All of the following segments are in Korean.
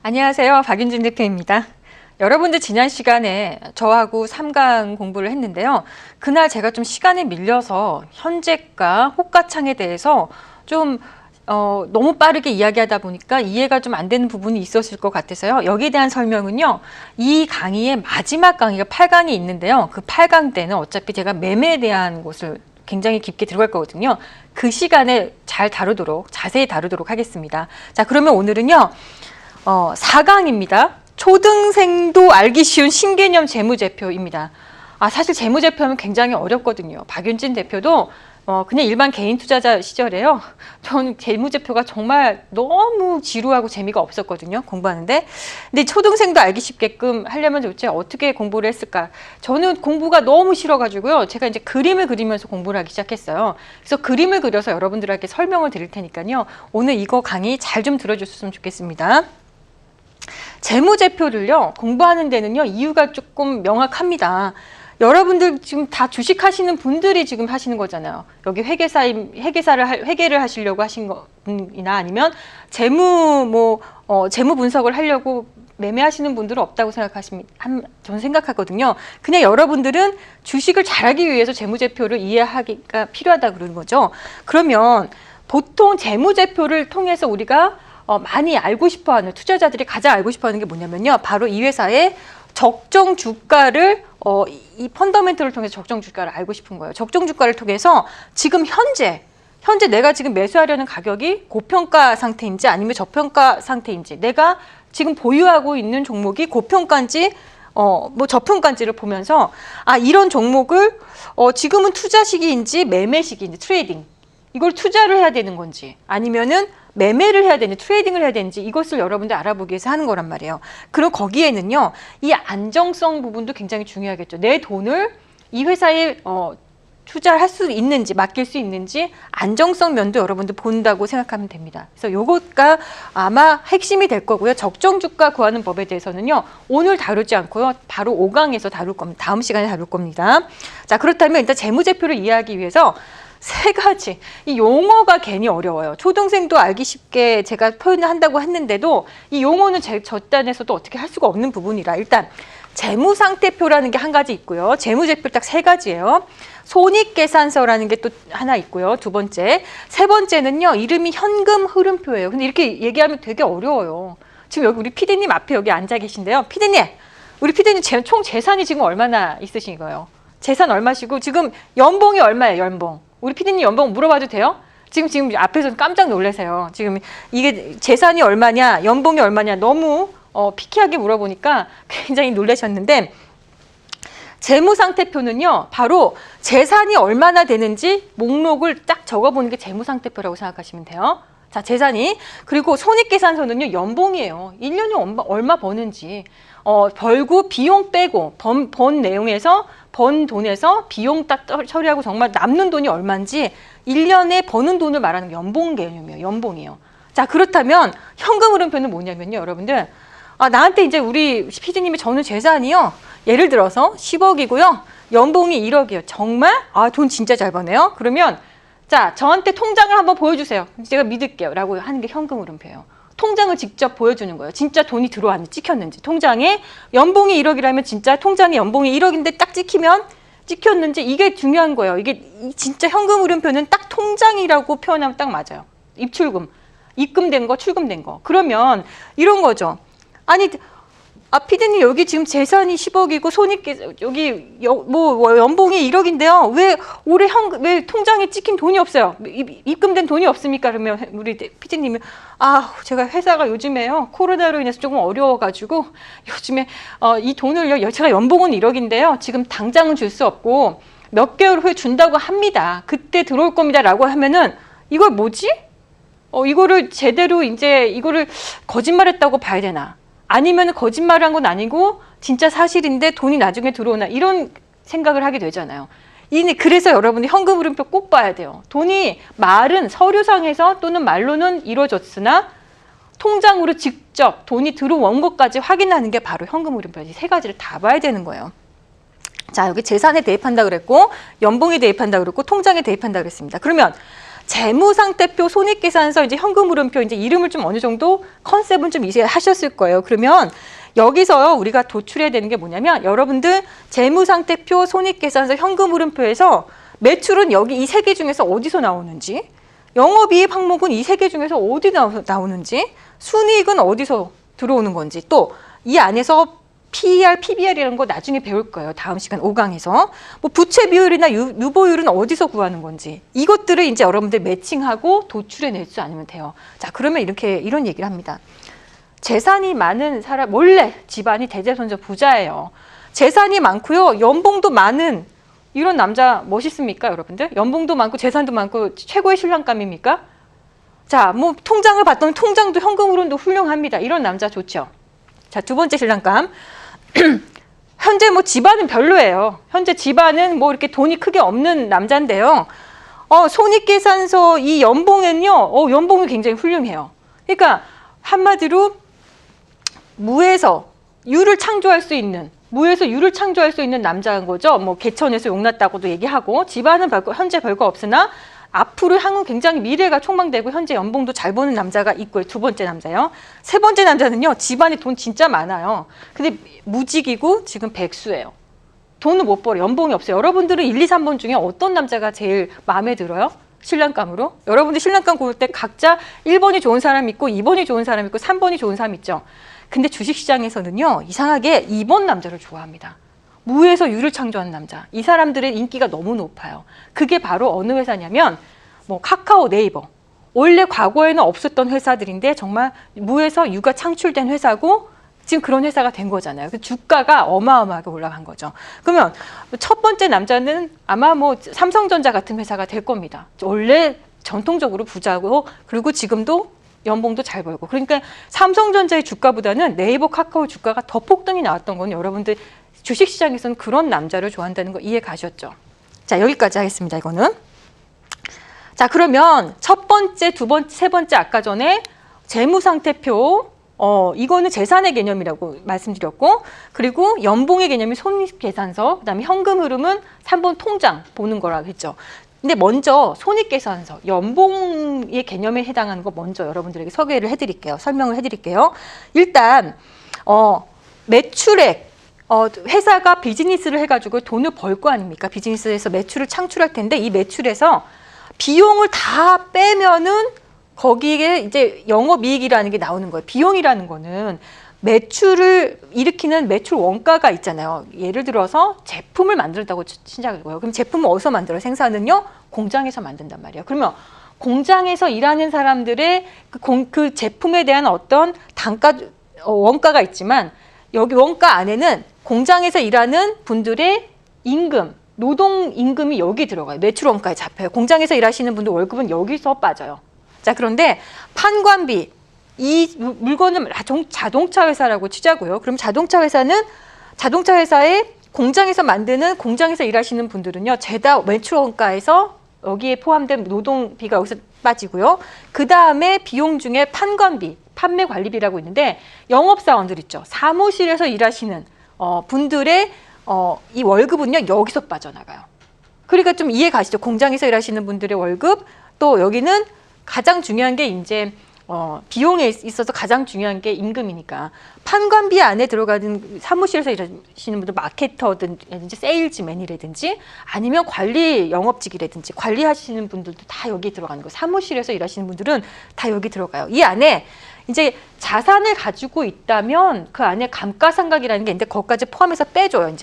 안녕하세요. 박윤진 대표입니다. 여러분들 지난 시간에 저하고 3강 공부를 했는데요. 그날 제가 좀 시간에 밀려서 현재가 호가창에 대해서 좀 너무 빠르게 이야기하다 보니까 이해가 좀 안 되는 부분이 있었을 것 같아서요. 여기에 대한 설명은요. 이 강의의 마지막 강의가 8강이 있는데요. 그 8강 때는 어차피 제가 매매에 대한 것을 굉장히 깊게 들어갈 거거든요. 그 시간에 잘 다루도록, 자세히 다루도록 하겠습니다. 자, 그러면 오늘은요. 4강입니다. 초등생도 알기 쉬운 신개념 재무제표입니다. 사실 재무제표하면 굉장히 어렵거든요. 박윤진 대표도 그냥 일반 개인 투자자 시절에요. 전 재무제표가 정말 너무 지루하고 재미가 없었거든요. 공부하는데. 근데 초등생도 알기 쉽게끔 하려면 도대체 어떻게 공부를 했을까? 저는 공부가 너무 싫어가지고요. 제가 이제 그림을 그리면서 공부를 하기 시작했어요. 그래서 그림을 그려서 여러분들에게 설명을 드릴 테니까요. 오늘 이거 강의 잘 좀 들어줬으면 좋겠습니다. 재무제표를요, 공부하는 데는요, 이유가 조금 명확합니다. 여러분들 지금 다 주식하시는 분들이 지금 하시는 거잖아요. 여기 회계를 하시려고 하신 거나 아니면 재무 분석을 하려고 매매하시는 분들은 없다고 저는 생각하거든요. 그냥 여러분들은 주식을 잘하기 위해서 재무제표를 이해하기가 필요하다 그러는 거죠. 그러면 보통 재무제표를 통해서 우리가 많이 알고 싶어하는 투자자들이 가장 알고 싶어하는 게 뭐냐면요. 바로 이 회사의 적정 주가를 이 펀더멘털을 통해서 적정 주가를 알고 싶은 거예요. 적정 주가를 통해서 지금 현재 내가 지금 매수하려는 가격이 고평가 상태인지 아니면 저평가 상태인지, 내가 지금 보유하고 있는 종목이 고평가인지 저평가인지를 보면서 이런 종목을 지금은 투자 시기인지 매매 시기인지, 트레이딩, 이걸 투자를 해야 되는 건지 아니면은 매매를 해야 되는지 트레이딩을 해야 되는지, 이것을 여러분들 알아보기 위해서 하는 거란 말이에요. 그리고 거기에는요, 이 안정성 부분도 굉장히 중요하겠죠. 내 돈을 이 회사에 투자를 할 수 있는지, 맡길 수 있는지 안정성 면도 여러분들 본다고 생각하면 됩니다. 그래서 요것가 아마 핵심이 될 거고요. 적정 주가 구하는 법에 대해서는요, 오늘 다루지 않고요, 바로 5강에서 다룰 겁니다. 다음 시간에 다룰 겁니다. 자, 그렇다면 일단 재무제표를 이해하기 위해서 세 가지, 이 용어가 괜히 어려워요. 초등생도 알기 쉽게 제가 표현을 한다고 했는데도 이 용어는 저 단에서도 어떻게 할 수가 없는 부분이라, 일단 재무상태표라는 게 한 가지 있고요. 재무제표 딱 세 가지예요. 손익계산서라는 게 또 하나 있고요. 두 번째. 세 번째는요, 이름이 현금 흐름표예요. 근데 이렇게 얘기하면 되게 어려워요. 지금 여기 우리 PD님 앞에 여기 앉아 계신데요. PD님, 우리 PD님 총 재산이 지금 얼마나 있으신 거예요? 재산 얼마시고 지금 연봉이 얼마예요? 연봉. 우리 피디님 연봉 물어봐도 돼요? 지금 앞에서 깜짝 놀라세요. 지금 이게 재산이 얼마냐, 연봉이 얼마냐, 너무 피키하게 물어보니까 굉장히 놀라셨는데, 재무상태표는요, 바로 재산이 얼마나 되는지 목록을 딱 적어보는 게 재무상태표라고 생각하시면 돼요. 자, 재산이. 그리고 손익계산서는요, 연봉이에요. 1년에 얼마 버는지. 벌고 비용 빼고 번 내용에서, 번 돈에서 비용 딱 처리하고 정말 남는 돈이 얼마인지 1년에 버는 돈을 말하는 연봉 개념이에요. 연봉이에요. 자, 그렇다면 현금 흐름표는 뭐냐면요, 여러분들. 나한테 이제 우리 PD님이 저는 재산이요, 예를 들어서 10억이고요. 연봉이 1억이에요. 정말? 돈 진짜 잘 버네요. 그러면 자, 저한테 통장을 한번 보여주세요. 제가 믿을게요. 라고 하는 게 현금 흐름표예요. 통장을 직접 보여주는 거예요. 진짜 돈이 들어왔는지, 찍혔는지. 통장에 연봉이 1억이라면 진짜 통장에 연봉이 1억인데 딱 찍혔는지, 이게 중요한 거예요. 이게 진짜 현금 흐름표는 딱 통장이라고 표현하면 딱 맞아요. 입출금, 입금된 거, 출금된 거. 그러면 이런 거죠. 피디님 여기 지금 재산이 10억이고 여기 연봉이 1억인데요. 왜 올해 왜 통장에 찍힌 돈이 없어요? 입금된 돈이 없습니까? 그러면 우리 피디님이 제가 회사가 요즘에요, 코로나로 인해서 조금 어려워가지고 요즘에 이 돈을요, 제가 연봉은 1억인데요. 지금 당장은 줄 수 없고 몇 개월 후에 준다고 합니다. 그때 들어올 겁니다라고 하면은 이걸 뭐지? 이거를 제대로 이제 이거를 거짓말했다고 봐야 되나? 아니면 거짓말을 한 건 아니고 진짜 사실인데 돈이 나중에 들어오나, 이런 생각을 하게 되잖아요. 그래서 여러분이 현금 흐름표 꼭 봐야 돼요. 돈이 말은 서류상에서 또는 말로는 이루어졌으나 통장으로 직접 돈이 들어온 것까지 확인하는 게 바로 현금 흐름표. 이 세 가지를 다 봐야 되는 거예요. 자, 여기 재산에 대입한다 그랬고, 연봉에 대입한다 그랬고, 통장에 대입한다 그랬습니다. 그러면 재무상태표, 손익계산서, 이제 현금흐름표, 이제 이름을 좀 어느 정도 컨셉은 좀 이해하셨을 거예요. 그러면 여기서 우리가 도출해야 되는 게 뭐냐면 여러분들 재무상태표, 손익계산서, 현금흐름표에서 매출은 여기 이 세 개 중에서 어디서 나오는지, 영업이익 항목은 이 세 개 중에서 어디 나오는지, 순이익은 어디서 들어오는 건지, 또 이 안에서 PER, PBR이라는 거 나중에 배울 거예요. 다음 시간 5강에서. 뭐 부채 비율이나 유보율은 어디서 구하는 건지, 이것들을 이제 여러분들 매칭하고 도출해낼 수 않으면 돼요. 자, 그러면 이런 얘기를 합니다. 재산이 많은 사람, 원래 집안이 대대손손 부자예요. 재산이 많고요, 연봉도 많은 이런 남자 멋있습니까, 여러분들? 연봉도 많고 재산도 많고 최고의 신랑감입니까? 자, 뭐 통장을 봤더니 통장도 현금으로도 훌륭합니다. 이런 남자 좋죠. 자, 두 번째 신랑감. 현재 뭐 집안은 별로예요. 현재 집안은 뭐 이렇게 돈이 크게 없는 남자인데요. 손익계산서 이 연봉은요, 연봉이 굉장히 훌륭해요. 그러니까 한마디로 무에서 유를 창조할 수 있는, 남자인 거죠. 뭐 개천에서 용났다고도 얘기하고, 집안은 현재 별거 없으나 앞으로 향후 굉장히 미래가 촉망되고 현재 연봉도 잘 버는 남자가 있고요. 두 번째 남자요. 세 번째 남자는요, 집안에 돈 진짜 많아요. 근데 무직이고 지금 백수예요. 돈을 못 벌어요. 연봉이 없어요. 여러분들은 1, 2, 3번 중에 어떤 남자가 제일 마음에 들어요? 신랑감으로? 여러분들 신랑감 고를 때 각자 1번이 좋은 사람 있고 2번이 좋은 사람 있고 3번이 좋은 사람 있죠. 근데 주식시장에서는요, 이상하게 2번 남자를 좋아합니다. 무에서 유를 창조하는 남자. 이 사람들의 인기가 너무 높아요. 그게 바로 어느 회사냐면 뭐 카카오, 네이버. 원래 과거에는 없었던 회사들인데 정말 무에서 유가 창출된 회사고 지금 그런 회사가 된 거잖아요. 그 주가가 어마어마하게 올라간 거죠. 그러면 첫 번째 남자는 아마 뭐 삼성전자 같은 회사가 될 겁니다. 원래 전통적으로 부자고, 그리고 지금도 연봉도 잘 벌고. 그러니까 삼성전자의 주가보다는 네이버, 카카오 주가가 더 폭등이 나왔던 건 여러분들 주식시장에서는 그런 남자를 좋아한다는 거 이해 가셨죠? 자, 여기까지 하겠습니다. 이거는. 자, 그러면 첫 번째, 두 번째, 세 번째 아까 전에 재무상태표, 이거는 재산의 개념이라고 말씀드렸고, 그리고 연봉의 개념이 손익계산서, 그다음에 현금 흐름은 3번 통장 보는 거라고 했죠. 근데 먼저 손익계산서, 연봉의 개념에 해당하는 거 먼저 여러분들에게 소개를 해드릴게요. 설명을 해드릴게요. 일단 매출액, 회사가 비즈니스를 해가지고 돈을 벌 거 아닙니까? 비즈니스에서 매출을 창출할 텐데 이 매출에서 비용을 다 빼면은 거기에 이제 영업이익이라는 게 나오는 거예요. 비용이라는 거는 매출을 일으키는 매출 원가가 있잖아요. 예를 들어서 제품을 만들었다고 시작하고요. 그럼 제품을 어디서 만들어요? 생산은요? 공장에서 만든단 말이에요. 그러면 공장에서 일하는 사람들의 그 제품에 대한 어떤 단가, 원가가 있지만 여기 원가 안에는 공장에서 일하는 분들의 임금, 노동 임금이 여기 들어가요. 매출 원가에 잡혀요. 공장에서 일하시는 분들 월급은 여기서 빠져요. 자, 그런데 판관비, 이 물건은 자동차 회사라고 치자고요. 그럼 자동차 회사는 자동차 회사의 공장에서 만드는, 공장에서 일하시는 분들은요, 죄다 매출 원가에서 여기에 포함된 노동비가 여기서 빠지고요. 그 다음에 비용 중에 판관비, 판매 관리비라고 있는데 영업사원들 있죠. 사무실에서 일하시는 분들의 이 월급은요, 여기서 빠져나가요. 그러니까 좀 이해 가시죠? 공장에서 일하시는 분들의 월급, 또 여기는 가장 중요한 게 이제 비용에 있어서 가장 중요한 게 임금이니까 판관비 안에 들어가는 사무실에서 일하시는 분들, 마케터든지 세일즈맨이라든지 아니면 관리 영업직이라든지 관리하시는 분들도 다 여기 들어가는 거예요. 사무실에서 일하시는 분들은 다 여기 들어가요. 이 안에 이제 자산을 가지고 있다면 그 안에 감가상각이라는 게 있는데 그것까지 포함해서 빼줘요.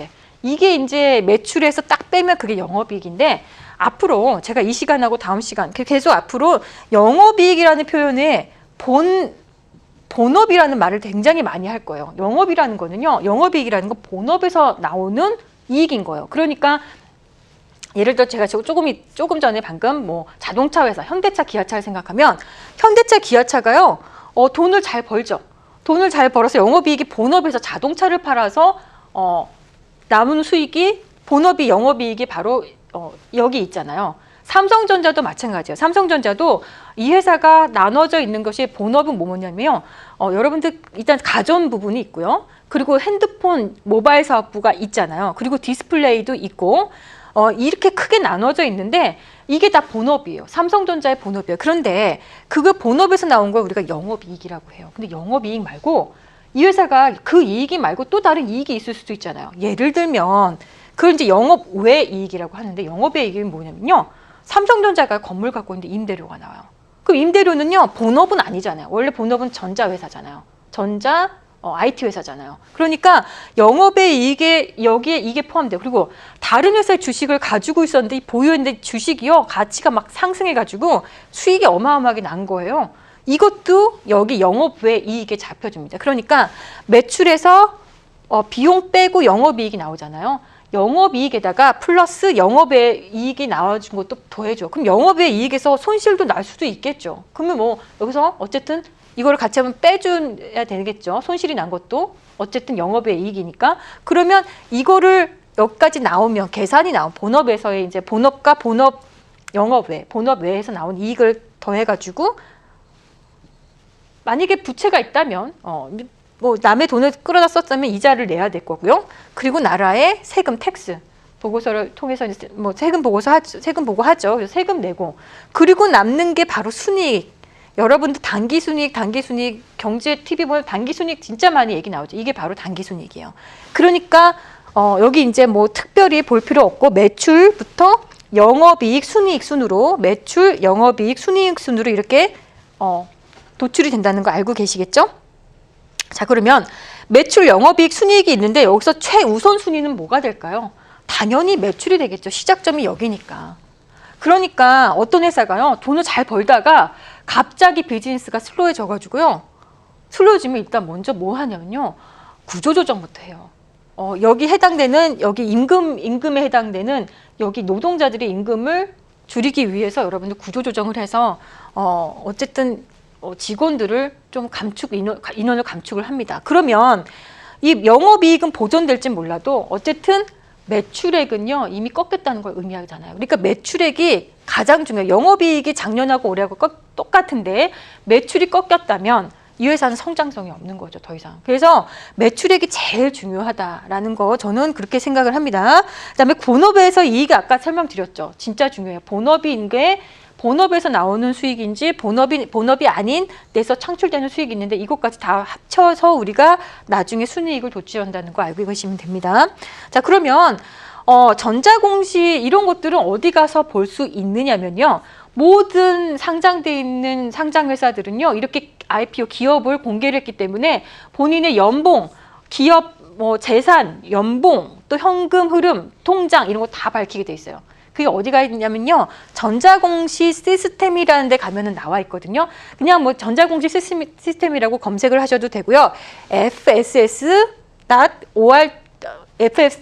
이게 이제 매출에서 딱 빼면 그게 영업이익인데, 앞으로 제가 이 시간하고 다음 시간 계속 앞으로 영업이익이라는 표현에 본업이라는 말을 굉장히 많이 할 거예요. 영업이라는 거는요, 영업이익이라는 건 본업에서 나오는 이익인 거예요. 그러니까 예를 들어 제가 조금 전에 방금 뭐 자동차 회사, 현대차, 기아차를 생각하면 현대차, 기아차가요, 돈을 잘 벌죠. 돈을 잘 벌어서 영업이익이 본업에서 자동차를 팔아서 남은 수익이 본업이 영업이익이 바로 여기 있잖아요. 삼성전자도 마찬가지예요. 삼성전자도 이 회사가 나눠져 있는 것이 본업은 뭐냐면 여러분들 일단 가전 부분이 있고요. 그리고 핸드폰, 모바일 사업부가 있잖아요. 그리고 디스플레이도 있고 이렇게 크게 나눠져 있는데 이게 다 본업이에요. 삼성전자의 본업이에요. 그런데 그거 본업에서 나온 걸 우리가 영업이익이라고 해요. 근데 영업이익 말고 이 회사가 그 이익이 말고 또 다른 이익이 있을 수도 있잖아요. 예를 들면 그걸 이제 영업 외 이익이라고 하는데 영업 외 이익은 뭐냐면요. 삼성전자가 건물 갖고 있는데 임대료가 나와요. 그럼 임대료는요. 본업은 아니잖아요. 원래 본업은 전자회사잖아요. IT 회사잖아요. 그러니까 영업의 이익에 여기에 이게 포함돼요. 그리고 다른 회사의 주식을 가지고 있었는데 보유했는데 주식이요. 가치가 막 상승해가지고 수익이 어마어마하게 난 거예요. 이것도 여기 영업 외 이익에 잡혀줍니다. 그러니까 매출에서 비용 빼고 영업이익이 나오잖아요. 영업이익에다가 플러스 영업의 이익이 나와준 것도 더해줘. 그럼 영업의 이익에서 손실도 날 수도 있겠죠. 그러면 뭐 여기서 어쨌든 이거를 같이 하면 빼줘야 되겠죠. 손실이 난 것도 어쨌든 영업의 이익이니까. 그러면 이거를 여기까지 나오면 계산이 나온 본업에서의 이제 본업과 본업 영업 외, 본업 외에서 나온 이익을 더해가지고 만약에 부채가 있다면 뭐 남의 돈을 끌어다 썼다면 이자를 내야 될 거고요. 그리고 나라의 세금 텍스 보고서를 통해서 이제 뭐 세금 보고 하죠. 그래서 세금 내고 그리고 남는 게 바로 순이익. 여러분들 단기순이익 경제 TV 보면 단기순이익 진짜 많이 얘기 나오죠. 이게 바로 단기순이익이에요. 그러니까 여기 이제 뭐 특별히 볼 필요 없고 매출부터 영업이익 순이익 순으로 매출 영업이익 순이익 순으로 이렇게 도출이 된다는 거 알고 계시겠죠? 자, 그러면 매출 영업이익 순이익이 있는데 여기서 최우선 순위는 뭐가 될까요? 당연히 매출이 되겠죠. 시작점이 여기니까. 그러니까 어떤 회사가요. 돈을 잘 벌다가 갑자기 비즈니스가 슬로해져가지고요. 슬로해지면 일단 먼저 뭐 하냐면요. 구조조정부터 해요. 여기 해당되는 여기 임금에 해당되는 여기 노동자들의 임금을 줄이기 위해서 여러분들 구조조정을 해서 어쨌든 직원들을 좀 인원을 감축을 합니다. 그러면 이 영업이익은 보존될진 몰라도 어쨌든 매출액은요 이미 꺾였다는 걸 의미하잖아요. 그러니까 매출액이 가장 중요해요. 영업이익이 작년하고 올해하고 똑같은데 매출이 꺾였다면 이 회사는 성장성이 없는 거죠, 더 이상. 그래서 매출액이 제일 중요하다라는 거 저는 그렇게 생각을 합니다. 그다음에 본업에서 이익이 아까 설명드렸죠. 진짜 중요해요. 본업인 게 본업에서 나오는 수익인지 본업이 아닌 데서 창출되는 수익이 있는데 이것까지 다 합쳐서 우리가 나중에 순이익을 도출한다는 거 알고 계시면 됩니다. 자, 그러면 전자공시 이런 것들은 어디 가서 볼 수 있느냐면요. 모든 상장돼 있는 상장회사들은요. 이렇게 IPO 기업을 공개를 했기 때문에 본인의 연봉, 기업 재산, 연봉, 또 현금 흐름, 통장 이런 거 다 밝히게 돼 있어요. 그게 어디가 있냐면요. 전자공시 시스템이라는 데 가면은 나와 있거든요. 그냥 뭐 전자공시 시스템이라고 검색을 하셔도 되고요.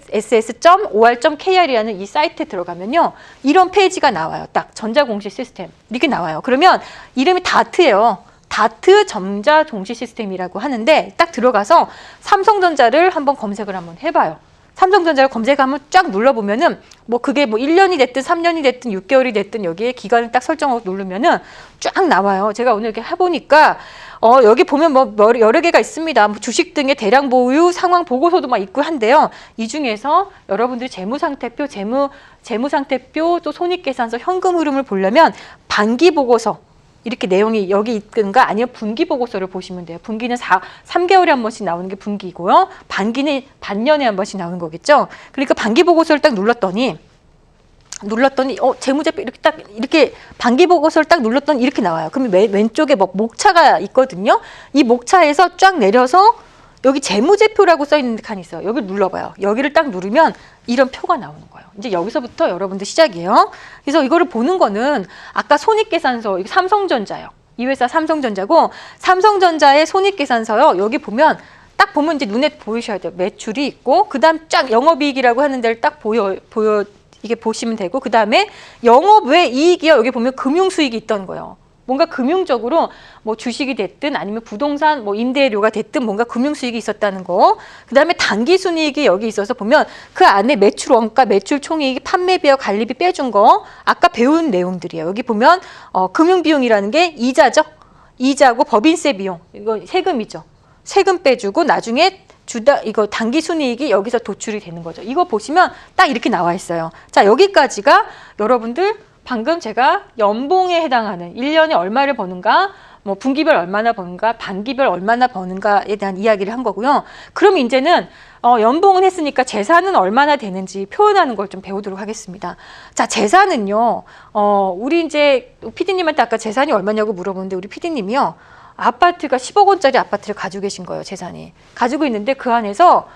fss.or.kr이라는 이 사이트에 들어가면요. 이런 페이지가 나와요. 딱 전자공시 시스템 이렇게 나와요. 그러면 이름이 다트예요. 다트 전자공시 시스템이라고 하는데 딱 들어가서 삼성전자를 한번 검색을 한번 해봐요. 삼성전자를 검색하면 쫙 눌러보면은 뭐 그게 뭐 1년이 됐든 3년이 됐든 6개월이 됐든 여기에 기간을 딱 설정하고 누르면은 쫙 나와요. 제가 오늘 이렇게 해보니까 여기 보면 뭐 여러 개가 있습니다. 뭐 주식 등의 대량 보유 상황 보고서도 막 있고 한데요. 이 중에서 여러분들이 재무상태표, 재무상태표 또 손익계산서, 현금 흐름을 보려면 반기 보고서 이렇게 내용이 여기 있든가 아니면 분기 보고서를 보시면 돼요. 분기는 3개월에 한 번씩 나오는 게 분기고요. 반기는 반년에 한 번씩 나오는 거겠죠. 그러니까 반기 보고서를 딱 눌렀더니 재무제표 이렇게 반기 보고서를 딱 눌렀더니 이렇게 나와요. 그러면 왼쪽에 뭐 목차가 있거든요. 이 목차에서 쫙 내려서 여기 재무제표라고 써 있는 칸이 있어요. 여기를 눌러봐요. 여기를 딱 누르면 이런 표가 나오는 거예요. 이제 여기서부터 여러분들 시작이에요. 그래서 이거를 보는 거는 아까 손익계산서, 이거 삼성전자요. 이 회사 삼성전자고 삼성전자의 손익계산서요. 여기 보면 딱 보면 이제 눈에 보이셔야 돼요. 매출이 있고 그다음 쫙 영업이익이라고 하는 데를 딱 이게 보시면 되고 그다음에 영업 외 이익이요. 여기 보면 금융수익이 있던 거예요. 뭔가 금융적으로 뭐 주식이 됐든 아니면 부동산 뭐 임대료가 됐든 뭔가 금융수익이 있었다는 거. 그다음에 단기순이익이 여기 있어서 보면 그 안에 매출 원가, 매출 총이익, 판매비와 관리비 빼준 거 아까 배운 내용들이에요. 여기 보면 금융비용이라는 게 이자죠. 이자고 법인세 비용, 이거 세금이죠. 세금 빼주고 나중에 이거 단기순이익이 여기서 도출이 되는 거죠. 이거 보시면 딱 이렇게 나와 있어요. 자, 여기까지가 여러분들 방금 제가 연봉에 해당하는 1년에 얼마를 버는가, 뭐 분기별 얼마나 버는가, 반기별 얼마나 버는가에 대한 이야기를 한 거고요. 그럼 이제는 연봉은 했으니까 재산은 얼마나 되는지 표현하는 걸 좀 배우도록 하겠습니다. 자, 재산은요. 우리 이제 PD님한테 아까 재산이 얼마냐고 물어보는데 우리 PD님이요. 아파트가 10억 원짜리 아파트를 가지고 계신 거예요. 재산이. 가지고 있는데 그 안에서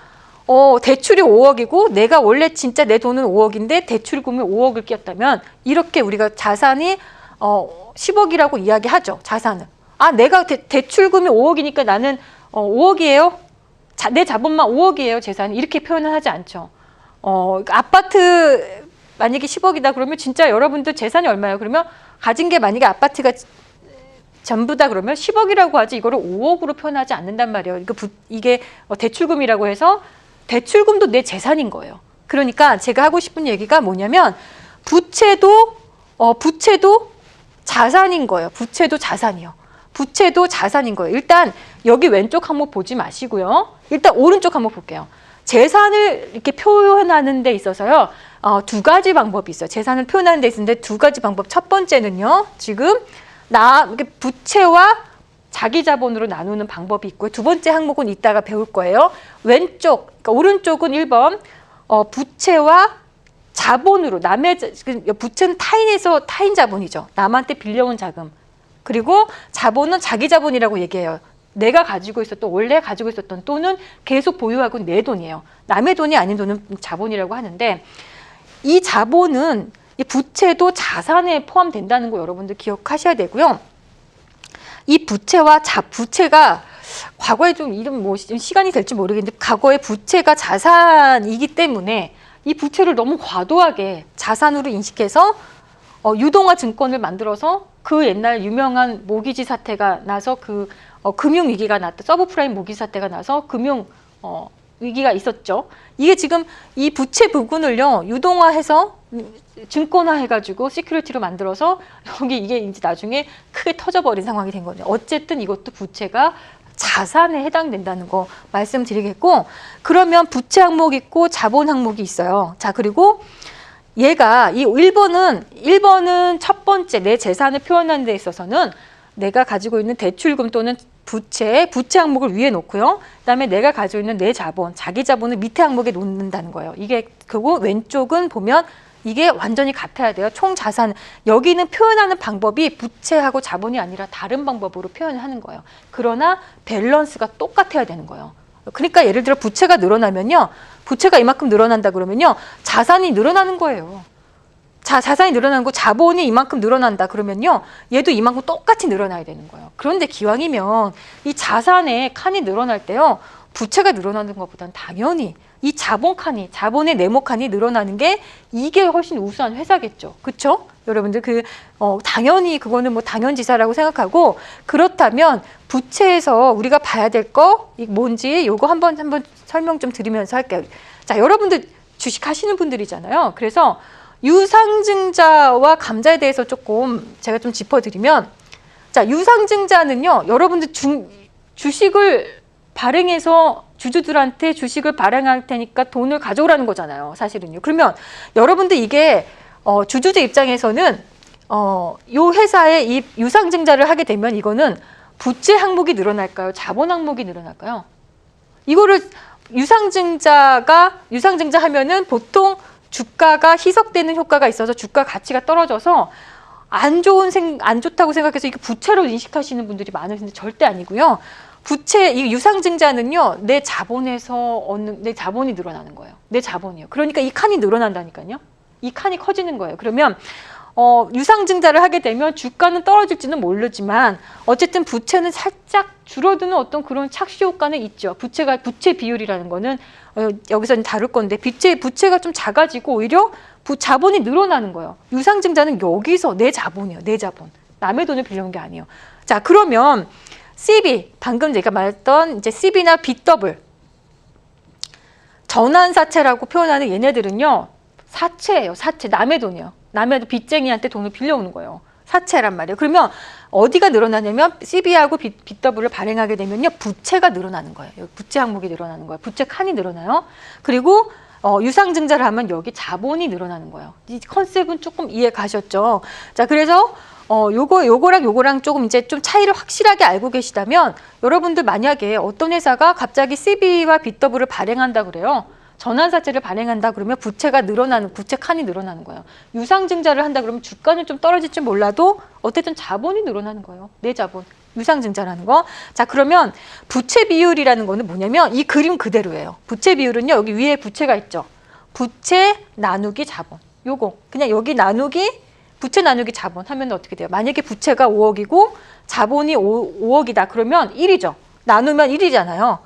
대출이 5억이고 내가 원래 진짜 내 돈은 5억인데 대출금이 5억을 끼었다면 이렇게 우리가 자산이 10억이라고 이야기하죠. 자산은. 아, 내가 대출금이 5억이니까 나는 5억이에요. 내 자본만 5억이에요. 재산이. 이렇게 표현을 하지 않죠. 아파트 만약에 10억이다 그러면 진짜 여러분들 재산이 얼마예요? 그러면 가진 게 만약에 아파트가 전부 다 그러면 10억이라고 하지 이거를 5억으로 표현하지 않는단 말이에요. 이게 대출금이라고 해서 대출금도 내 재산인 거예요. 그러니까 제가 하고 싶은 얘기가 뭐냐면 부채도 자산인 거예요. 부채도 자산이요. 부채도 자산인 거예요. 일단 여기 왼쪽 항목 보지 마시고요. 일단 오른쪽 항목 볼게요. 재산을 이렇게 표현하는 데 있어서요. 두 가지 방법이 있어요. 재산을 표현하는 데 있는데 두 가지 방법. 첫 번째는요. 지금 이렇게 부채와 자기 자본으로 나누는 방법이 있고요. 두 번째 항목은 이따가 배울 거예요. 왼쪽, 그러니까 오른쪽은 1번 부채와 자본으로 부채는 타인 자본이죠. 남한테 빌려온 자금. 그리고 자본은 자기 자본이라고 얘기해요. 내가 가지고 있었던 원래 가지고 있었던 또는 계속 보유하고 내 돈이에요. 남의 돈이 아닌 돈은 자본이라고 하는데 이 자본은 이 부채도 자산에 포함된다는 거 여러분들 기억하셔야 되고요. 이 부채가 과거에 좀 이런 시간이 될지 모르겠는데 과거에 부채가 자산이기 때문에 이 부채를 너무 과도하게 자산으로 인식해서 유동화 증권을 만들어서 그 옛날 유명한 모기지 사태가 나서 금융 위기가 났다. 서브프라임 모기지 사태가 나서 금융 위기가 있었죠. 이게 지금 이 부채 부분을요 유동화해서 증권화해가지고 시큐리티로 만들어서 이게 이제 나중에 크게 터져버린 상황이 된 거죠. 어쨌든 이것도 부채가 자산에 해당된다는 거 말씀드리겠고, 그러면 부채 항목이 있고 자본 항목이 있어요. 자, 그리고 얘가 이 1번은 첫 번째 내 재산을 표현하는 데 있어서는 내가 가지고 있는 대출금 또는 부채 항목을 위에 놓고요. 그다음에 내가 가지고 있는 내 자본, 자기 자본을 밑에 항목에 놓는다는 거예요. 이게 그리고 왼쪽은 보면 이게 완전히 같아야 돼요. 총 자산. 여기는 표현하는 방법이 부채하고 자본이 아니라 다른 방법으로 표현을 하는 거예요. 그러나 밸런스가 똑같아야 되는 거예요. 그러니까 예를 들어 부채가 늘어나면요. 부채가 이만큼 늘어난다 그러면요. 자산이 늘어나는 거예요. 자산이 늘어나는 거, 자본이 이만큼 늘어난다 그러면요. 얘도 이만큼 똑같이 늘어나야 되는 거예요. 그런데 기왕이면 이 자산의 칸이 늘어날 때요. 부채가 늘어나는 것보다는 당연히 이 자본의 네모 칸이 늘어나는 게 이게 훨씬 우수한 회사겠죠. 그렇죠? 여러분들 당연히 그거는 뭐 당연지사라고 생각하고, 그렇다면 부채에서 우리가 봐야 될 거 뭔지 요거 한번 설명 좀 드리면서 할게요. 자, 여러분들 주식 하시는 분들이잖아요. 그래서 유상증자와 감자에 대해서 조금 제가 좀 짚어드리면, 자, 유상증자는요, 여러분들 주식을 발행해서 주주들한테 주식을 발행할 테니까 돈을 가져오라는 거잖아요, 사실은요. 그러면 여러분들 이게 주주들 입장에서는 요 회사에 이 유상증자를 하게 되면 이거는 부채 항목이 늘어날까요? 자본 항목이 늘어날까요? 이거를 유상증자 하면은 보통 주가가 희석되는 효과가 있어서 주가 가치가 떨어져서 안 좋다고 생각해서 이게 부채로 인식하시는 분들이 많으신데 절대 아니고요. 이 유상증자는요, 내 자본이 늘어나는 거예요. 내 자본이요. 그러니까 이 칸이 늘어난다니까요. 이 칸이 커지는 거예요. 그러면 유상증자를 하게 되면 주가는 떨어질지는 모르지만 어쨌든 부채는 살짝 줄어드는 어떤 그런 착시 효과는 있죠. 부채 비율이라는 거는 여기서 다룰 건데 부채가 좀 작아지고 오히려 자본이 늘어나는 거예요. 유상증자는 여기서 내 자본이에요. 내 자본. 남의 돈을 빌려온 게 아니에요. 자, 그러면 CB, 방금 제가 말했던 이제 CB나 BW, 전환사채라고 표현하는 얘네들은요, 사채예요. 사채. 남의 돈이에요. 남의 빚쟁이한테 돈을 빌려오는 거예요. 사채란 말이에요. 그러면 어디가 늘어나냐면 CB하고 BW를 발행하게 되면요, 부채가 늘어나는 거예요. 부채 항목이 늘어나는 거예요. 부채 칸이 늘어나요. 그리고 유상증자를 하면 여기 자본이 늘어나는 거예요. 이 컨셉은 조금 이해 가셨죠? 자, 그래서 요거랑 조금 이제 좀 차이를 확실하게 알고 계시다면 여러분들 만약에 어떤 회사가 갑자기 CB와 BW를 발행한다 그래요. 전환사채를 발행한다 그러면 부채가 늘어나는, 부채 칸이 늘어나는 거예요. 유상증자를 한다 그러면 주가는 좀 떨어질지 몰라도 어쨌든 자본이 늘어나는 거예요. 내 자본. 유상증자라는 거. 자, 그러면 부채 비율이라는 거는 뭐냐면 이 그림 그대로예요. 부채 비율은요, 여기 위에 부채가 있죠. 부채 나누기 자본. 요거. 그냥 여기 나누기, 부채 나누기 자본 하면 어떻게 돼요? 만약에 부채가 5억이고 자본이 5억이다. 그러면 1이죠. 나누면 1이잖아요.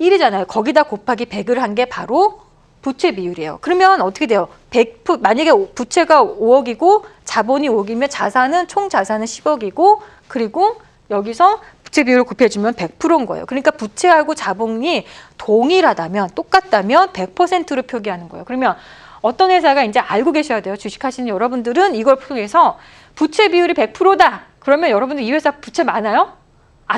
1이잖아요. 거기다 곱하기 100을 한 게 바로 부채 비율이에요. 그러면 어떻게 돼요? 만약에 부채가 5억이고 자본이 5억이면 자산은 총 자산은 10억이고 그리고 여기서 부채 비율을 곱해주면 100%인 거예요. 그러니까 부채하고 자본이 동일하다면, 똑같다면 100%로 표기하는 거예요. 그러면 어떤 회사가 이제 알고 계셔야 돼요. 주식하시는 여러분들은 이걸 통해서 부채 비율이 100%다. 그러면 여러분들 이 회사 부채 많아요?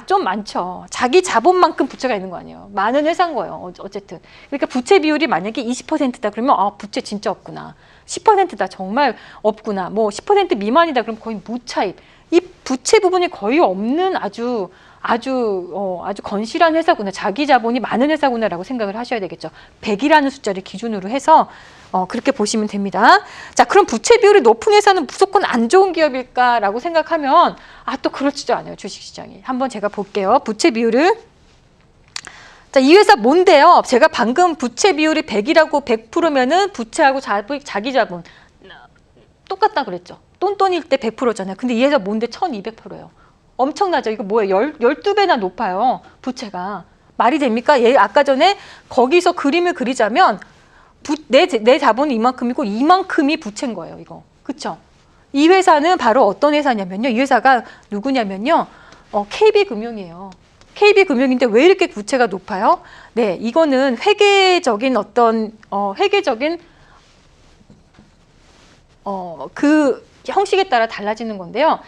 좀 많죠. 자기 자본만큼 부채가 있는 거 아니에요. 많은 회사인 거예요. 어쨌든. 그러니까 부채 비율이 만약에 20%다. 그러면 부채 진짜 없구나. 10%다. 정말 없구나. 뭐 10% 미만이다. 그럼 거의 무차입. 이 부채 부분이 거의 없는 아주 건실한 회사구나. 자기 자본이 많은 회사구나라고 생각을 하셔야 되겠죠. 100이라는 숫자를 기준으로 해서 그렇게 보시면 됩니다. 자, 그럼 부채 비율이 높은 회사는 무조건 안 좋은 기업일까라고 생각하면 또 그렇지도 않아요. 주식시장이. 한번 제가 볼게요. 부채 비율을. 자, 이 회사 뭔데요? 제가 방금 부채 비율이 100이라고 100%면은 부채하고 자기 자본 똑같다 그랬죠. 똔똔일 때 100%잖아요. 근데 이 회사 뭔데 1200%예요. 엄청나죠? 이거 뭐예요? 12배나 높아요. 부채가. 말이 됩니까? 아까 전에 거기서 그림을 그리자면 내 자본이 이만큼이고 이만큼이 부채인 거예요. 이거. 그쵸? 이 회사는 바로 어떤 회사냐면요. 이 회사가 누구냐면요. KB금융이에요. KB금융인데 왜 이렇게 부채가 높아요? 네, 이거는 회계적인 그 형식에 따라 달라지는 건데요.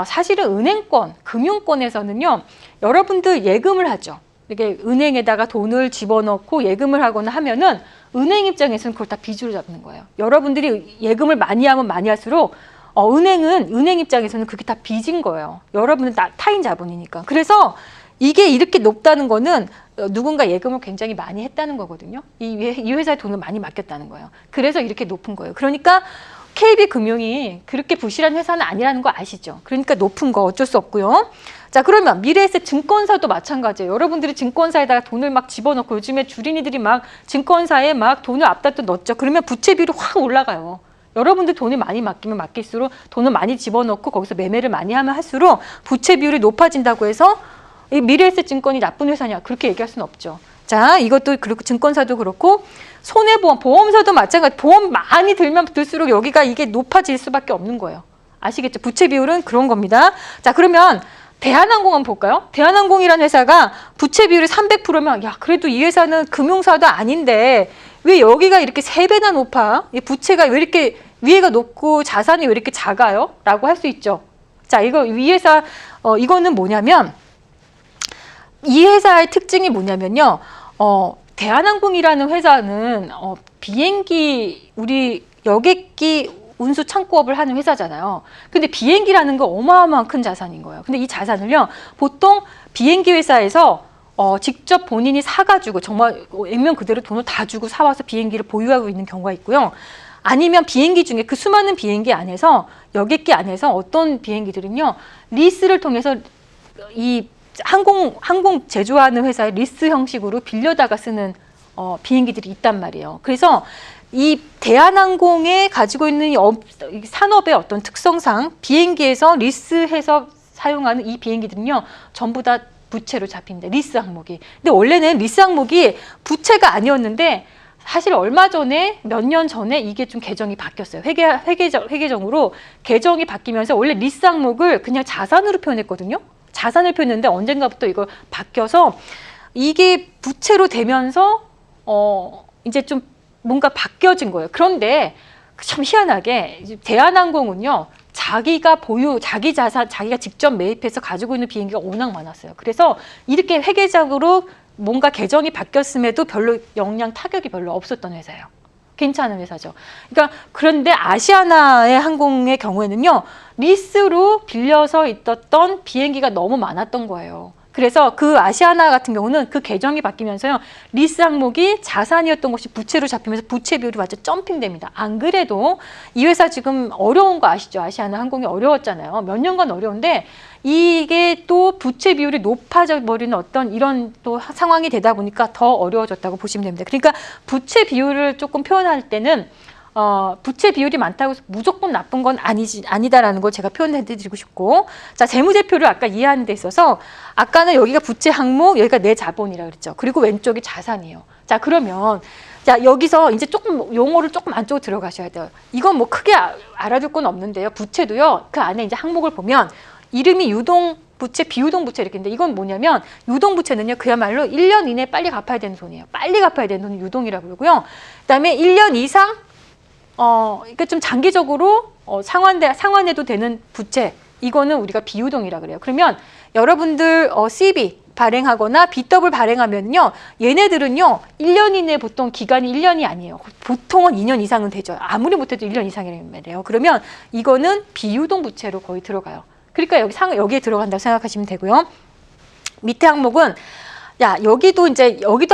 사실은 은행권, 금융권에서는요, 여러분들 예금을 하죠. 이게 은행에다가 돈을 집어넣고 예금을 하거나 하면은 은행 입장에서는 그걸 다 빚으로 잡는 거예요. 여러분들이 예금을 많이 하면 많이 할수록 은행 입장에서는 그게 다 빚인 거예요. 여러분은 타인 자본이니까. 그래서 이게 이렇게 높다는 거는 누군가 예금을 굉장히 많이 했다는 거거든요. 이 회사에 돈을 많이 맡겼다는 거예요. 그래서 이렇게 높은 거예요. 그러니까 KB금융이 그렇게 부실한 회사는 아니라는 거 아시죠? 그러니까 높은 거 어쩔 수 없고요. 자, 그러면 미래에셋 증권사도 마찬가지예요. 여러분들이 증권사에다가 돈을 막 집어넣고 요즘에 주린이들이 막 증권사에 막 돈을 앞다퉈 넣었죠. 그러면 부채 비율이 확 올라가요. 여러분들 돈이 많이 맡기면 맡길수록 돈을 많이 집어넣고 거기서 매매를 많이 하면 할수록 부채 비율이 높아진다고 해서 이 미래에셋 증권이 나쁜 회사냐 그렇게 얘기할 수는 없죠. 자, 이것도 그렇고 증권사도 그렇고 손해보험, 보험사도 마찬가지. 보험 많이 들면 들수록 여기가 이게 높아질 수밖에 없는 거예요. 아시겠죠? 부채 비율은 그런 겁니다. 자, 그러면 대한항공 한번 볼까요? 대한항공이라는 회사가 부채 비율이 300%면 야, 그래도 이 회사는 금융사도 아닌데 왜 여기가 이렇게 3배나 높아? 이 부채가 왜 이렇게 위에가 높고 자산이 왜 이렇게 작아요? 라고 할 수 있죠. 자, 이 회사 이거는 뭐냐면 이 회사의 특징이 뭐냐면요. 대한항공이라는 회사는 비행기 우리 여객기 운수 창고업을 하는 회사잖아요. 근데 비행기라는 거 어마어마한 큰 자산인 거예요. 근데 이 자산을요, 보통 비행기 회사에서 직접 본인이 사가지고 정말 액면 그대로 돈을 다 주고 사와서 비행기를 보유하고 있는 경우가 있고요. 아니면 비행기 중에 그 수많은 비행기 안에서 여객기 안에서 어떤 비행기들은요, 리스를 통해서 이 항공 제조하는 회사의 리스 형식으로 빌려다가 쓰는 비행기들이 있단 말이에요. 그래서 이 대한항공에 가지고 있는 이 산업의 어떤 특성상 비행기에서 리스해서 사용하는 이 비행기들은요, 전부 다 부채로 잡힙니다. 리스 항목이. 근데 원래는 리스 항목이 부채가 아니었는데 사실 얼마 전에 몇 년 전에 이게 좀 개정이 바뀌었어요. 회계정으로 개정이 바뀌면서 원래 리스 항목을 그냥 자산으로 표현했거든요. 자산을 표현했는데 언젠가부터 이거 바뀌어서 이게 부채로 되면서 이제 좀 뭔가 바뀌어진 거예요. 그런데 참 희한하게 대한항공은요, 자기 자산, 자기가 직접 매입해서 가지고 있는 비행기가 워낙 많았어요. 그래서 이렇게 회계적으로 뭔가 개정이 바뀌었음에도 별로 타격이 별로 없었던 회사예요. 괜찮은 회사죠. 그러니까 그런데 아시아나의 항공의 경우에는요. 리스로 빌려서 있었던 비행기가 너무 많았던 거예요. 그래서 그 아시아나 같은 경우는 그 계정이 바뀌면서요. 리스 항목이 자산이었던 것이 부채로 잡히면서 부채 비율이 완전 점핑됩니다. 안 그래도 이 회사 지금 어려운 거 아시죠? 아시아나 항공이 어려웠잖아요. 몇 년간 어려운데 이게 또 부채 비율이 높아져 버리는 어떤 이런 또 상황이 되다 보니까 더 어려워졌다고 보시면 됩니다. 그러니까 부채 비율을 조금 표현할 때는 부채 비율이 많다고 해서 무조건 나쁜 건 아니다라는 걸 제가 표현해 드리고 싶고. 자, 재무제표를 아까 이해하는 데 있어서 아까는 여기가 부채 항목, 여기가 내 자본이라고 그랬죠. 그리고 왼쪽이 자산이에요. 자, 그러면 자, 여기서 이제 조금 용어를 조금 안쪽으로 들어가셔야 돼요. 이건 뭐 크게 알아둘 건 없는데요. 부채도요. 그 안에 이제 항목을 보면 이름이 유동 부채, 비유동 부채 이렇게 있는데 이건 뭐냐면 유동 부채는요. 그야말로 1년 이내에 빨리 갚아야 되는 돈이에요. 빨리 갚아야 되는 돈이 유동이라고 그러고요. 그다음에 1년 이상 그러니까 좀 장기적으로 상환해도 되는 부채, 이거는 우리가 비유동이라 그래요. 그러면 여러분들 CB 발행하거나 BW 발행하면요, 얘네들은요 1년 이내 보통 기간이 1년이 아니에요. 보통은 2년 이상은 되죠. 아무리 못해도 1년 이상이라는 말이에요. 그러면 이거는 비유동 부채로 거의 들어가요. 그러니까 여기에 들어간다고 생각하시면 되고요. 밑에 항목은 여기도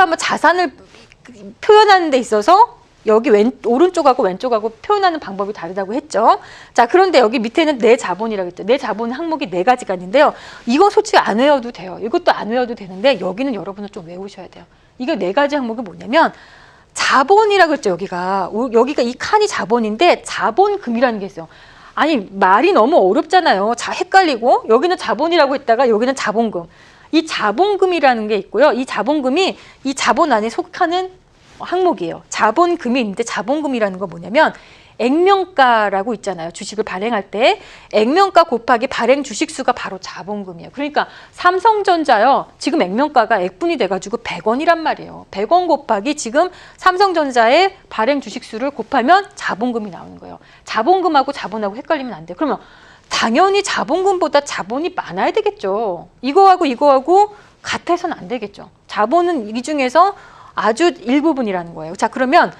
한번 자산을 표현하는 데 있어서 여기 오른쪽하고 왼쪽하고 표현하는 방법이 다르다고 했죠. 자, 그런데 여기 밑에는 내 자본이라고 했죠. 내 자본 항목이 4가지가 있는데요. 이건 솔직히 안 외워도 돼요. 이것도 안 외워도 되는데 여기는 여러분은 좀 외우셔야 돼요. 이거 4가지 항목이 뭐냐면 자본이라고 했죠. 여기가 이 칸이 자본인데 자본금이라는 게 있어요. 아니, 말이 너무 어렵잖아요. 헷갈리고 여기는 자본이라고 했다가 여기는 자본금. 이 자본금이라는 게 있고요. 이 자본금이 이 자본 안에 속하는 항목이에요. 자본금이 있는데 자본금이라는 건 뭐냐면 액면가라고 있잖아요. 주식을 발행할 때 액면가 곱하기 발행 주식수가 바로 자본금이에요. 그러니까 삼성전자요. 지금 액면가가 액분이 돼가지고 100원이란 말이에요. 100원 곱하기 지금 삼성전자의 발행 주식수를 곱하면 자본금이 나오는 거예요. 자본금하고 자본하고 헷갈리면 안 돼요. 그러면 당연히 자본금보다 자본이 많아야 되겠죠. 이거하고 같아서는 안 되겠죠. 자본은 이 중에서 아주 일부분이라는 거예요. 자, 그러면